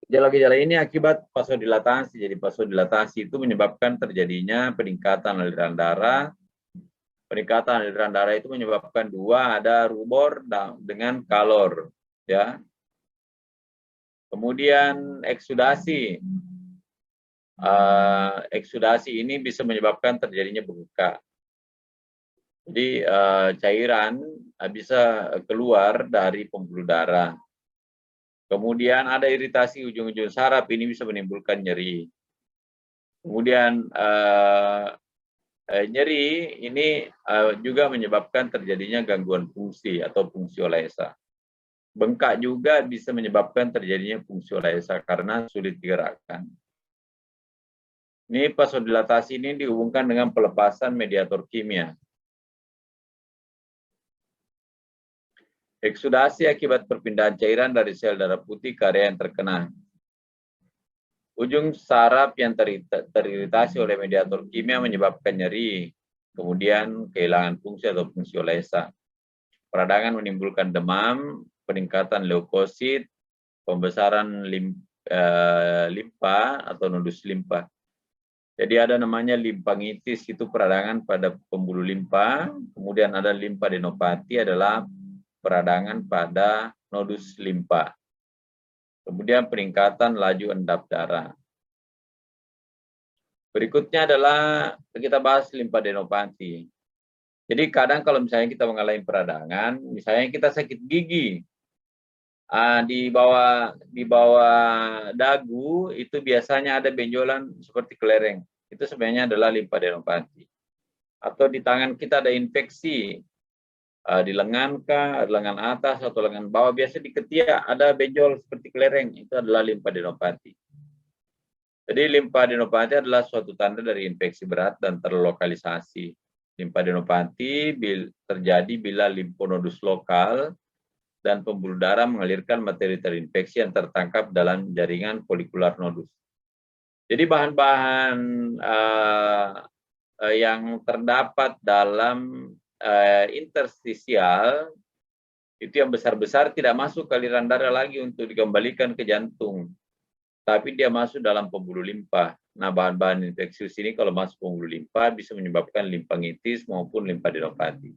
Speaker 1: Gejala-gejala ini akibat vasodilatasi. Jadi vasodilatasi itu menyebabkan terjadinya peningkatan aliran darah. Peningkatan aliran darah itu menyebabkan 2, ada rubor dengan kalor. Ya. Kemudian eksudasi. Eksudasi ini bisa menyebabkan terjadinya bengkak. Jadi cairan bisa keluar dari pembuluh darah. Kemudian ada iritasi ujung-ujung saraf, ini bisa menimbulkan nyeri. Kemudian nyeri ini juga menyebabkan terjadinya gangguan fungsi atau fungsiolesa. Bengkak juga bisa menyebabkan terjadinya fungsiolesa karena sulit digerakkan. Ini vasodilatasi ini dihubungkan dengan pelepasan mediator kimia. Eksudasi akibat perpindahan cairan dari sel darah putih ke area yang terkena. Ujung saraf yang teriritasi oleh mediator kimia menyebabkan nyeri, kemudian kehilangan fungsi atau fungsiolesa. Peradangan menimbulkan demam, peningkatan leukosit, pembesaran limpa atau nodus limpa. Jadi ada namanya limfangitis, itu peradangan pada pembuluh limpa. Kemudian ada limfadenopati, adalah peradangan pada nodus limpa. Kemudian peningkatan laju endap darah. Berikutnya adalah kita bahas limfadenopati. Jadi kadang kalau misalnya kita mengalami peradangan, misalnya kita sakit gigi, di bawah dagu itu biasanya ada benjolan seperti kelereng. Itu sebenarnya adalah limfadenopati. Atau di tangan kita ada infeksi, di lengan kah, lengan atas atau lengan bawah, biasa di ketiak ada benjol seperti kelereng, itu adalah limfadenopati. Jadi limfadenopati adalah suatu tanda dari infeksi berat dan terlokalisasi. Limfadenopati terjadi bila limfonodus lokal dan pembuluh darah mengalirkan materi terinfeksi yang tertangkap dalam jaringan folikular nodus. Jadi bahan-bahan yang terdapat dalam interstisial itu yang besar-besar tidak masuk ke aliran darah lagi untuk dikembalikan ke jantung, tapi dia masuk dalam pembuluh limpa. Nah, bahan-bahan infeksius ini kalau masuk pembuluh limpa bisa menyebabkan limfangitis maupun limfadenopati.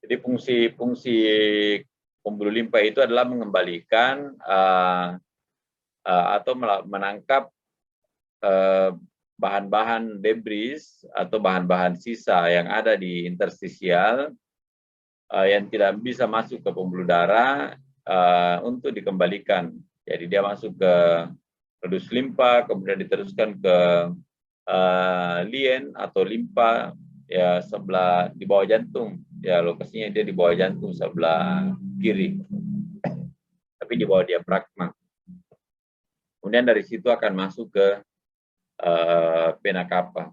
Speaker 1: Jadi fungsi pembuluh limpa itu adalah mengembalikan atau menangkap bahan-bahan debris atau bahan-bahan sisa yang ada di interstisial yang tidak bisa masuk ke pembuluh darah untuk dikembalikan. Jadi dia masuk ke nodus limpa, kemudian diteruskan ke lien atau limpa ya sebelah di bawah jantung. Ya lokasinya dia di bawah jantung sebelah kiri, tapi di bawah diafragma. Kemudian dari situ akan masuk ke vena cava.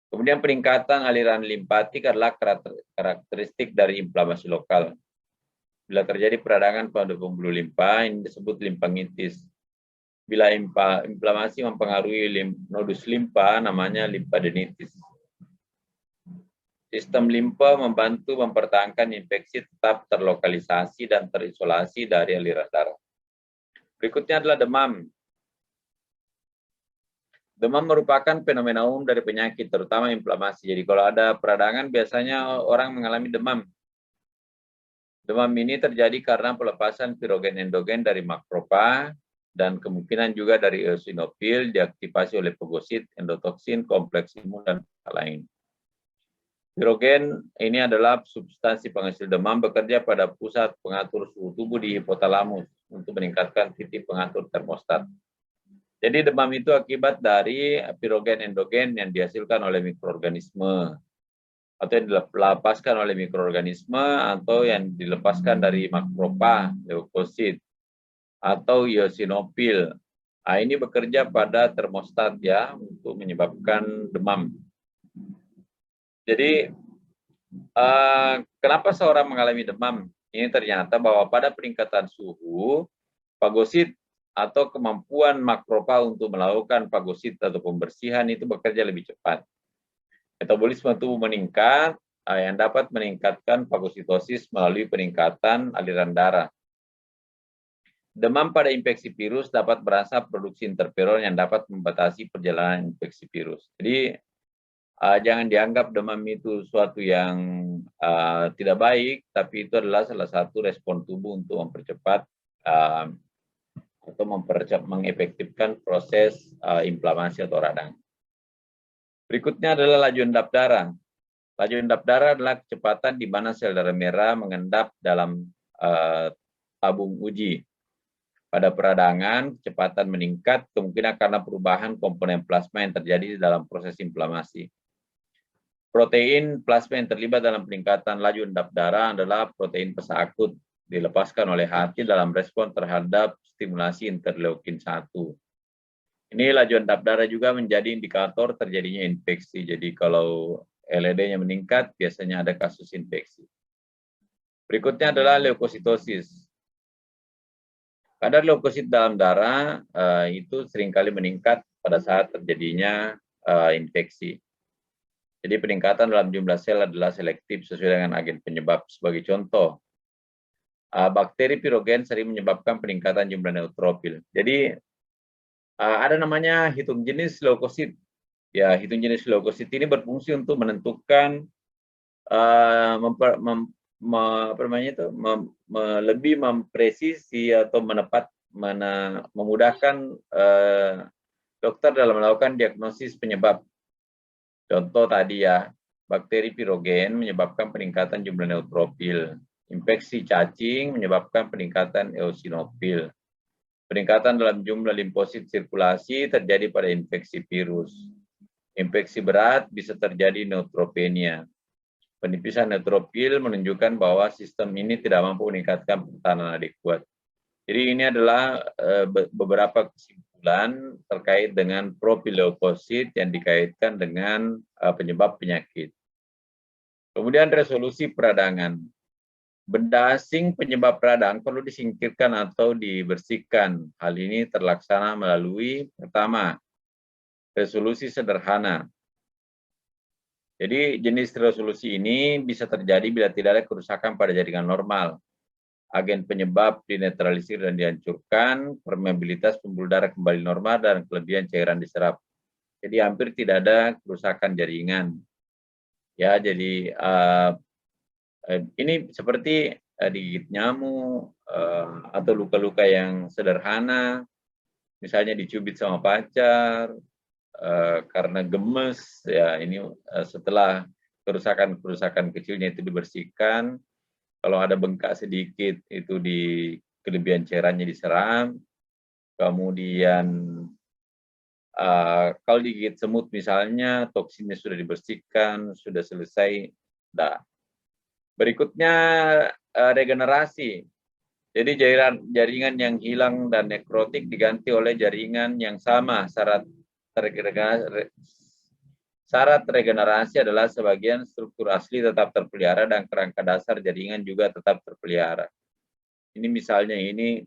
Speaker 1: Kemudian peningkatan aliran limpatik adalah karakteristik dari inflamasi lokal. Bila terjadi peradangan pada pembuluh limpa, ini disebut limfangitis. Bila inflamasi mempengaruhi nodus limpa, namanya limfadenitis. Sistem limpa membantu mempertahankan infeksi tetap terlokalisasi dan terisolasi dari aliran darah. Berikutnya adalah demam. Demam merupakan fenomena umum dari penyakit, terutama inflamasi. Jadi kalau ada peradangan, biasanya orang mengalami demam. Demam ini terjadi karena pelepasan pirogen endogen dari makrofag dan kemungkinan juga dari eosinofil diaktifasi oleh fagosit, endotoksin, kompleks imun, dan lain. Pirogen ini adalah substansi penghasil demam, bekerja pada pusat pengatur suhu tubuh di hipotalamus untuk meningkatkan titik pengatur termostat. Jadi demam itu akibat dari pirogen endogen yang dihasilkan oleh mikroorganisme atau yang dilepaskan oleh mikroorganisme atau yang dilepaskan dari makrofag, leukosit atau eosinofil. Nah, ini bekerja pada termostat ya untuk menyebabkan demam. Jadi kenapa seorang mengalami demam? Ini ternyata bahwa pada peningkatan suhu, fagosit atau kemampuan makrofag untuk melakukan fagosit atau pembersihan itu bekerja lebih cepat. Metabolisme tubuh meningkat yang dapat meningkatkan fagositosis melalui peningkatan aliran darah. Demam pada infeksi virus dapat berasal produksi interferon yang dapat membatasi perjalanan infeksi virus. Jadi jangan dianggap demam itu suatu yang tidak baik, tapi itu adalah salah satu respon tubuh untuk mempercepat atau mengefektifkan proses inflamasi atau radang. Berikutnya adalah laju endap darah. Laju endap darah adalah kecepatan di mana sel darah merah mengendap dalam tabung uji. Pada peradangan, kecepatan meningkat kemungkinan karena perubahan komponen plasma yang terjadi dalam proses inflamasi. Protein plasma yang terlibat dalam peningkatan laju endap darah adalah protein pesak akut, dilepaskan oleh hati dalam respon terhadap stimulasi interleukin 1. Ini laju endap darah juga menjadi indikator terjadinya infeksi. Jadi kalau LED-nya meningkat, biasanya ada kasus infeksi. Berikutnya adalah leukositosis. Kadar leukosit dalam darah itu seringkali meningkat pada saat terjadinya infeksi. Jadi peningkatan dalam jumlah sel adalah selektif sesuai dengan agen penyebab. Sebagai contoh, bakteri pirogen sering menyebabkan peningkatan jumlah neutrofil. Jadi ada namanya hitung jenis leukosit. Ya, hitung jenis leukosit ini berfungsi untuk menentukan lebih mempresisi atau memudahkan dokter dalam melakukan diagnosis penyebab. Contoh tadi ya, bakteri pirogen menyebabkan peningkatan jumlah neutrofil. Infeksi cacing menyebabkan peningkatan eosinofil. Peningkatan dalam jumlah limfosit sirkulasi terjadi pada infeksi virus. Infeksi berat bisa terjadi neutropenia. Penipisan neutrofil menunjukkan bahwa sistem ini tidak mampu meningkatkan pertahanan adekuat. Jadi ini adalah beberapa kesimpulan terkait dengan propileukosit yang dikaitkan dengan penyebab penyakit. Kemudian resolusi peradangan. Benda asing penyebab radang perlu disingkirkan atau dibersihkan. Hal ini terlaksana melalui pertama, resolusi sederhana. Jadi jenis resolusi ini bisa terjadi bila tidak ada kerusakan pada jaringan normal. Agen penyebab dinetralisir dan dihancurkan, permeabilitas pembuluh darah kembali normal, dan kelebihan cairan diserap. Jadi hampir tidak ada kerusakan jaringan. Ya, jadi ini seperti digigit nyamuk atau luka-luka yang sederhana, misalnya dicubit sama pacar karena gemes, ya ini setelah kerusakan-kerusakan kecilnya itu dibersihkan, kalau ada bengkak sedikit itu di kelebihan cairannya diserap, kemudian kalau digigit semut misalnya toksinnya sudah dibersihkan, sudah selesai. Nah, berikutnya regenerasi. Jadi jaringan yang hilang dan nekrotik diganti oleh jaringan yang sama. Syarat regenerasi adalah sebagian struktur asli tetap terpelihara dan kerangka dasar jaringan juga tetap terpelihara. Ini misalnya ini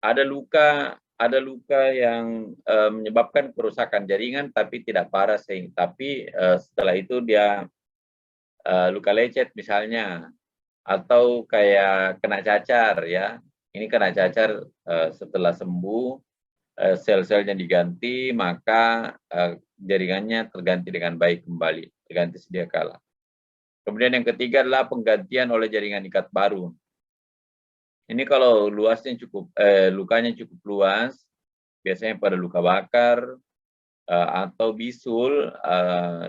Speaker 1: ada luka yang menyebabkan kerusakan jaringan tapi tidak parah, tapi setelah itu dia luka lecet misalnya, atau kayak kena cacar ya. Ini kena cacar setelah sembuh, sel-selnya diganti, maka jaringannya terganti dengan baik kembali, terganti sedia kala. Kemudian yang ketiga adalah penggantian oleh jaringan ikat baru. Ini kalau lukanya cukup luas, biasanya pada luka bakar atau bisul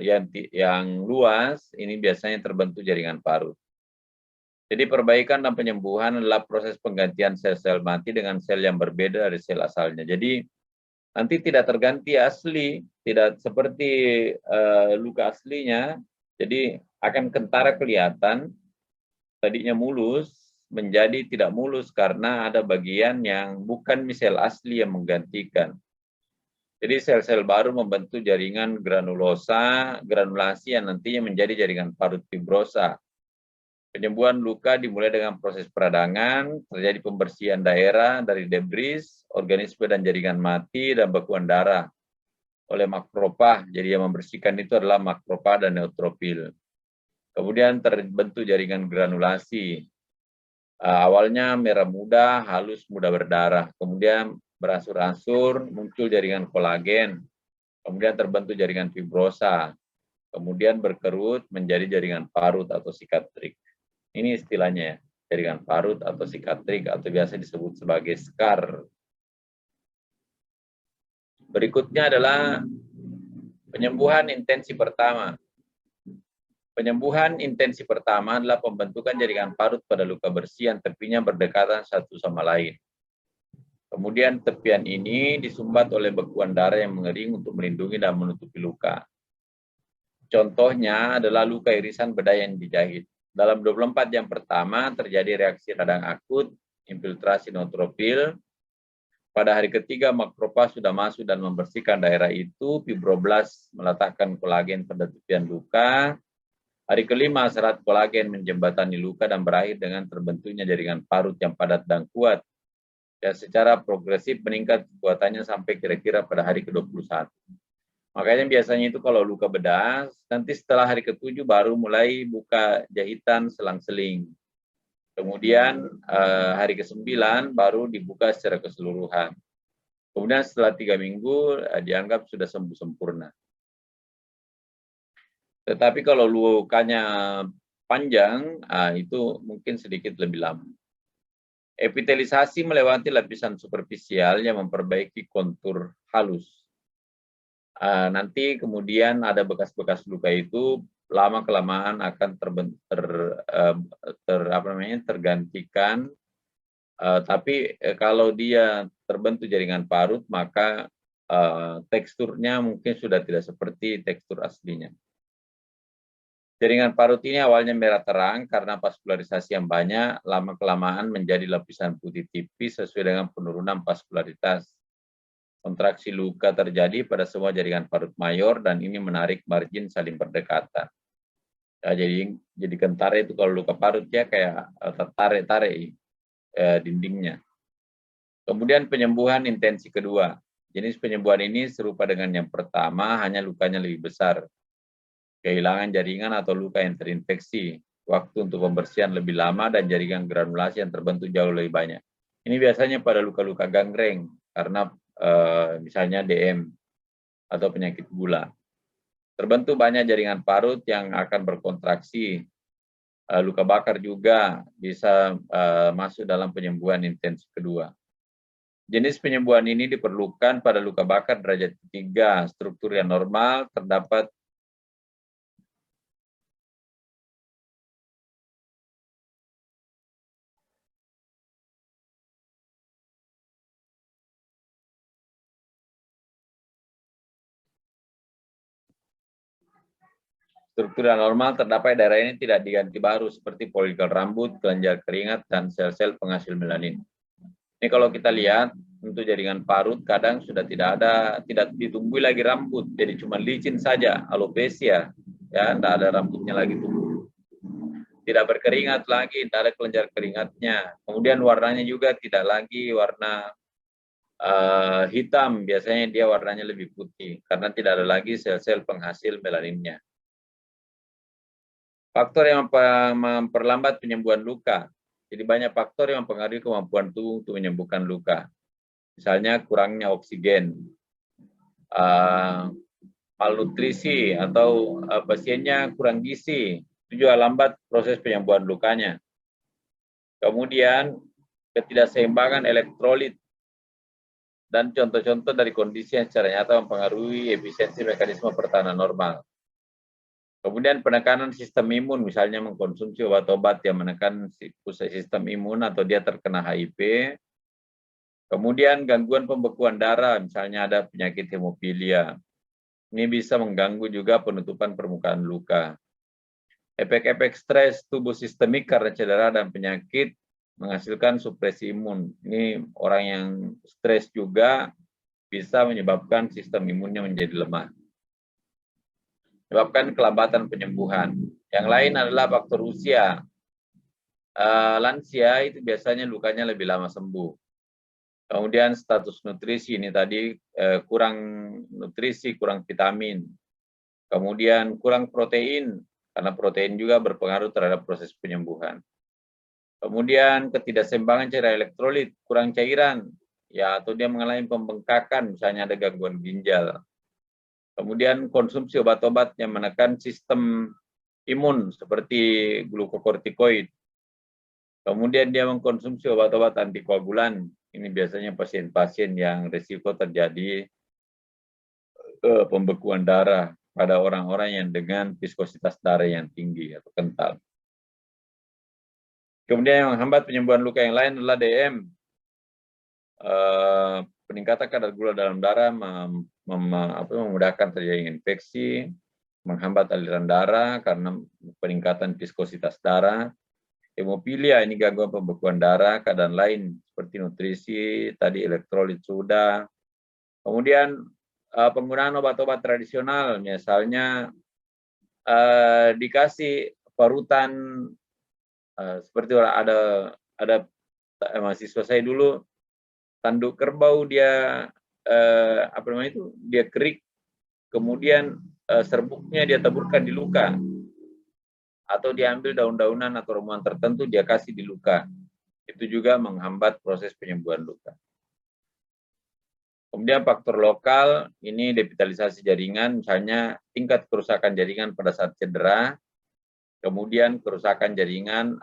Speaker 1: yang luas, ini biasanya terbentuk jaringan parut. Jadi perbaikan dan penyembuhan adalah proses penggantian sel-sel mati dengan sel yang berbeda dari sel asalnya. Jadi nanti tidak terganti asli, tidak seperti luka aslinya. Jadi akan kentara kelihatan, tadinya mulus menjadi tidak mulus karena ada bagian yang bukan sel asli yang menggantikan. Jadi sel-sel baru membentuk jaringan granulasi yang nantinya menjadi jaringan parut fibrosa. Penyembuhan luka dimulai dengan proses peradangan, terjadi pembersihan daerah dari debris, organisme dan jaringan mati, dan bekuan darah oleh makropag. Jadi yang membersihkan itu adalah makropag dan neutrofil. Kemudian terbentuk jaringan granulasi. Awalnya merah muda, halus, mudah berdarah. Kemudian beransur-ansur, muncul jaringan kolagen. Kemudian terbentuk jaringan fibrosa. Kemudian berkerut menjadi jaringan parut atau sikatrik. Ini istilahnya ya, jaringan parut atau sikatrik atau biasa disebut sebagai scar. Berikutnya adalah penyembuhan intensi pertama. Penyembuhan intensi pertama adalah pembentukan jaringan parut pada luka bersih yang tepinya berdekatan satu sama lain. Kemudian tepian ini disumbat oleh bekuan darah yang mengering untuk melindungi dan menutupi luka. Contohnya adalah luka irisan bedah yang dijahit. Dalam 24 jam pertama terjadi reaksi radang akut, infiltrasi neutrofil. Pada hari ketiga makropag sudah masuk dan membersihkan daerah itu, fibroblas meletakkan kolagen pada tepian luka. Hari kelima serat kolagen menjembatani luka dan berakhir dengan terbentuknya jaringan parut yang padat dan kuat. Dan secara progresif meningkat kekuatannya sampai kira-kira pada hari ke-21. Makanya biasanya itu kalau luka bedah, nanti setelah hari ke-7 baru mulai buka jahitan selang-seling. Kemudian hari ke-9 baru dibuka secara keseluruhan. Kemudian setelah 3 minggu dianggap sudah sembuh sempurna. Tetapi kalau lukanya panjang, itu mungkin sedikit lebih lama. Epitelisasi melewati lapisan superficial yang memperbaiki kontur halus. Nanti kemudian ada bekas-bekas luka itu lama-kelamaan akan tergantikan. Tapi kalau dia terbentuk jaringan parut, maka teksturnya mungkin sudah tidak seperti tekstur aslinya. Jaringan parut ini awalnya merah terang karena vaskularisasi yang banyak, lama-kelamaan menjadi lapisan putih tipis sesuai dengan penurunan vaskularitas. Kontraksi luka terjadi pada semua jaringan parut mayor dan ini menarik margin saling berdekatan. Ya, jadi kentara itu kalau luka parut ya kayak tertarik-tarik dindingnya. Kemudian penyembuhan intensi kedua. Jenis penyembuhan ini serupa dengan yang pertama, hanya lukanya lebih besar. Kehilangan jaringan atau luka yang terinfeksi. Waktu untuk pembersihan lebih lama dan jaringan granulasi yang terbentuk jauh lebih banyak. Ini biasanya pada luka-luka gangreng karena misalnya DM atau penyakit gula. Terbentuk banyak jaringan parut yang akan berkontraksi. Luka bakar juga bisa masuk dalam penyembuhan intensi kedua. Jenis penyembuhan ini diperlukan pada luka bakar derajat ketiga, struktur yang normal, terdapat struktur yang normal terdapat daerah ini tidak diganti baru seperti folikel rambut, kelenjar keringat, dan sel-sel penghasil melanin. Ini kalau kita lihat untuk jaringan parut kadang sudah tidak ditumbuhi lagi rambut, jadi cuma licin saja, alopecia, ya, tidak ada rambutnya lagi tumbuh. Tidak berkeringat lagi, tidak ada kelenjar keringatnya. Kemudian warnanya juga tidak lagi warna hitam, biasanya dia warnanya lebih putih karena tidak ada lagi sel-sel penghasil melaninnya. Faktor yang memperlambat penyembuhan luka. Jadi banyak faktor yang mempengaruhi kemampuan tubuh untuk menyembuhkan luka. Misalnya kurangnya oksigen, malnutrisi atau pasiennya kurang gizi, itu juga lambat proses penyembuhan lukanya. Kemudian ketidakseimbangan elektrolit dan contoh-contoh dari kondisi yang secara nyata mempengaruhi efisiensi mekanisme pertahanan normal. Kemudian penekanan sistem imun, misalnya mengkonsumsi obat-obat yang menekan sistem imun atau dia terkena HIV. Kemudian gangguan pembekuan darah, misalnya ada penyakit hemofilia. Ini bisa mengganggu juga penutupan permukaan luka. Efek-efek stres tubuh sistemik karena cedera dan penyakit menghasilkan supresi imun. Ini orang yang stres juga bisa menyebabkan sistem imunnya menjadi lemah. Menyebabkan kelambatan penyembuhan. Yang lain adalah faktor usia. Lansia itu biasanya lukanya lebih lama sembuh. Kemudian status nutrisi ini tadi kurang nutrisi, kurang vitamin. Kemudian kurang protein, karena protein juga berpengaruh terhadap proses penyembuhan. Kemudian ketidakseimbangan cairan elektrolit, kurang cairan, ya atau dia mengalami pembengkakan, misalnya ada gangguan ginjal. Kemudian konsumsi obat-obat yang menekan sistem imun seperti glukokortikoid. Kemudian dia mengkonsumsi obat-obat antikoagulan. Ini biasanya pasien-pasien yang risiko terjadi pembekuan darah pada orang-orang yang dengan viskositas darah yang tinggi atau kental. Kemudian yang menghambat penyembuhan luka yang lain adalah DM. Peningkatan kadar gula dalam darah memudahkan terjadinya infeksi, menghambat aliran darah karena peningkatan viskositas darah. Hemofilia ini gangguan pembekuan darah, keadaan lain seperti nutrisi, tadi elektrolit sudah. Kemudian penggunaan obat-obat tradisional, misalnya dikasih parutan seperti ada mahasiswa saya dulu tanduk kerbau dia dia kerik, kemudian serbuknya dia taburkan di luka atau diambil daun-daunan atau ramuan tertentu dia kasih di luka. Itu juga menghambat proses penyembuhan luka. Kemudian faktor lokal, ini devitalisasi jaringan, misalnya tingkat kerusakan jaringan pada saat cedera, kemudian kerusakan jaringan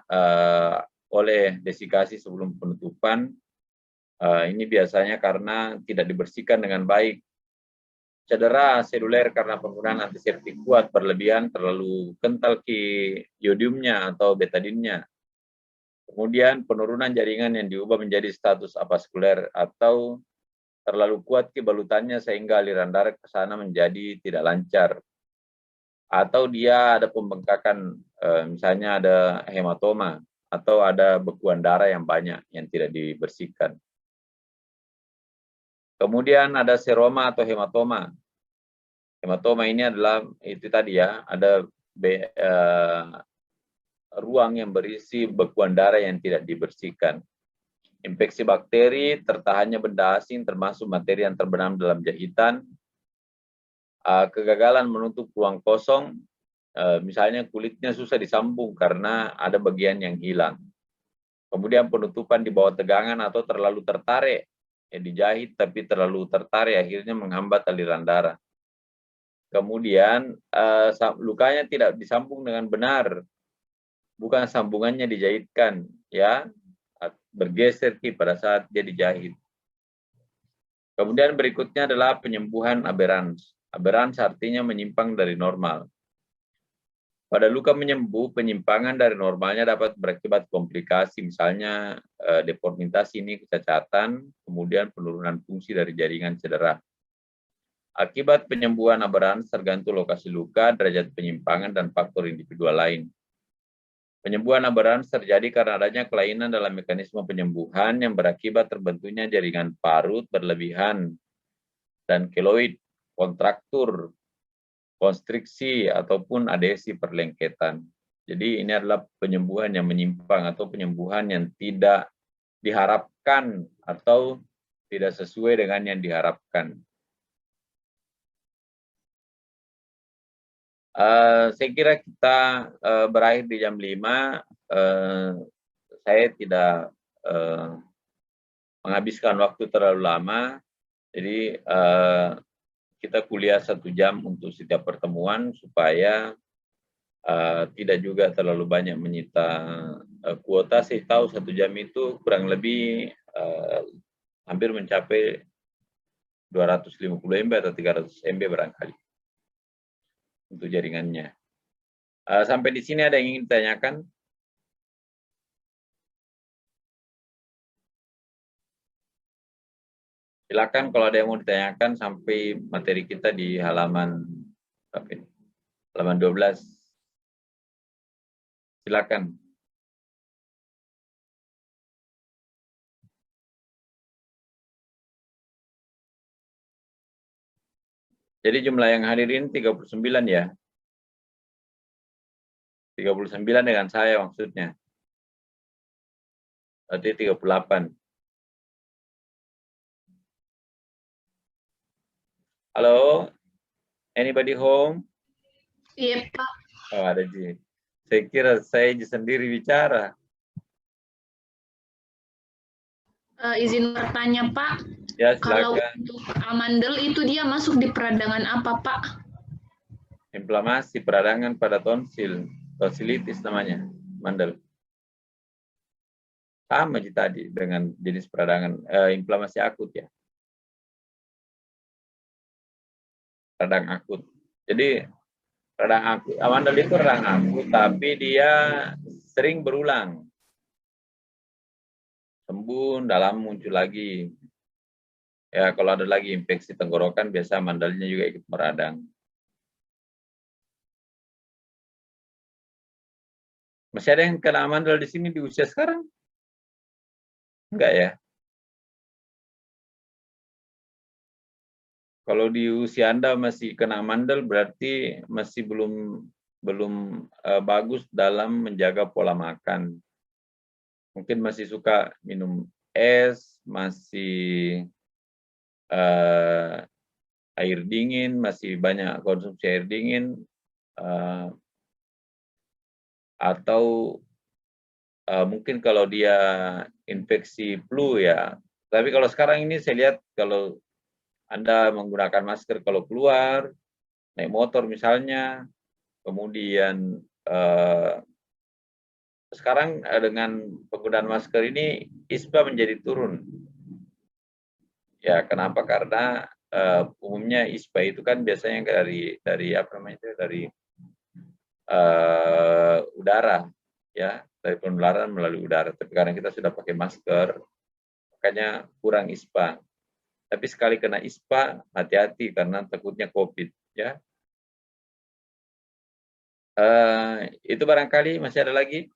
Speaker 1: oleh desikasi sebelum penutupan, ini biasanya karena tidak dibersihkan dengan baik. Cedera seluler karena penggunaan antiseptik kuat berlebihan, terlalu kental iodiumnya atau betadinnya. Kemudian penurunan jaringan yang diubah menjadi status avaskuler atau terlalu kuat balutannya sehingga aliran darah ke sana menjadi tidak lancar. atau dia ada pembengkakan, misalnya ada hematoma, atau ada bekuan darah yang banyak yang tidak dibersihkan. Kemudian ada seroma atau hematoma. Hematoma ini adalah itu tadi ya, ada ruang yang berisi bekuan darah yang tidak dibersihkan. Infeksi bakteri, tertahannya benda asing termasuk materi yang terbenam dalam jahitan, kegagalan menutup ruang kosong, misalnya kulitnya susah disambung karena ada bagian yang hilang. Kemudian penutupan di bawah tegangan atau terlalu tertarik, dijahit tapi terlalu tertarik akhirnya menghambat aliran darah. Kemudian lukanya tidak disambung dengan benar, bukan sambungannya dijahitkan, ya, bergeser pada saat dia dijahit. Kemudian berikutnya adalah penyembuhan aberrans. Aberrans artinya menyimpang dari normal. Pada luka menyembuh, penyimpangan dari normalnya dapat berakibat komplikasi, misalnya deformitas ini kecacatan, kemudian penurunan fungsi dari jaringan cedera. Akibat penyembuhan aberrans tergantung lokasi luka, derajat penyimpangan, dan faktor individual lain. Penyembuhan aberrans terjadi karena adanya kelainan dalam mekanisme penyembuhan yang berakibat terbentuknya jaringan parut berlebihan dan keloid, kontraktur, konstriksi, ataupun adhesi perlengketan. Jadi ini adalah penyembuhan yang menyimpang atau penyembuhan yang tidak diharapkan atau tidak sesuai dengan yang diharapkan. Saya kira kita berakhir di jam 5. Saya tidak menghabiskan waktu terlalu lama, jadi kita kuliah 1 jam untuk setiap pertemuan supaya tidak juga terlalu banyak menyita kuota. Saya tahu 1 jam itu kurang lebih hampir mencapai 250 MB atau 300 MB barangkali untuk jaringannya. Sampai di sini ada yang ingin ditanyakan? Silakan kalau ada yang mau ditanyakan sampai materi kita di halaman 12. Silakan. Jadi jumlah yang hadirin 39 ya. 39 dengan saya maksudnya. Berarti 38. Halo? Anybody home?
Speaker 2: Iya, Pak.
Speaker 1: Oh, ada Ji. Saya kira saya sendiri bicara.
Speaker 2: Izin bertanya, Pak.
Speaker 1: Ya,
Speaker 2: Kalau
Speaker 1: silakan.
Speaker 2: untuk amandel itu dia masuk di peradangan apa, Pak?
Speaker 1: Inflamasi peradangan pada tonsil. Tonsilitis namanya, mandel. Sama tadi dengan jenis peradangan inflamasi akut ya. Radang akut. Jadi radang akut, amandel itu radang akut, tapi dia sering berulang. Sembuh, dalam muncul lagi. Ya, kalau ada lagi infeksi tenggorokan, biasa amandelnya juga ikut meradang. Masih ada yang kena amandel di sini di usia sekarang? Enggak ya? Kalau di usia Anda masih kena amandel, berarti masih belum bagus dalam menjaga pola makan. Mungkin masih suka minum es, masih air dingin, masih banyak konsumsi air dingin, atau mungkin kalau dia infeksi flu ya. Tapi kalau sekarang ini saya lihat kalau Anda menggunakan masker kalau keluar, naik motor misalnya, kemudian sekarang dengan penggunaan masker ini ISPA menjadi turun. Ya, kenapa? Karena umumnya ISPA itu kan biasanya dari apa namanya itu, dari udara, ya, dari penularan melalui udara. Tapi karena kita sudah pakai masker, makanya kurang ISPA. Tapi sekali kena ISPA, hati-hati karena takutnya COVID, ya. Itu barangkali masih ada lagi.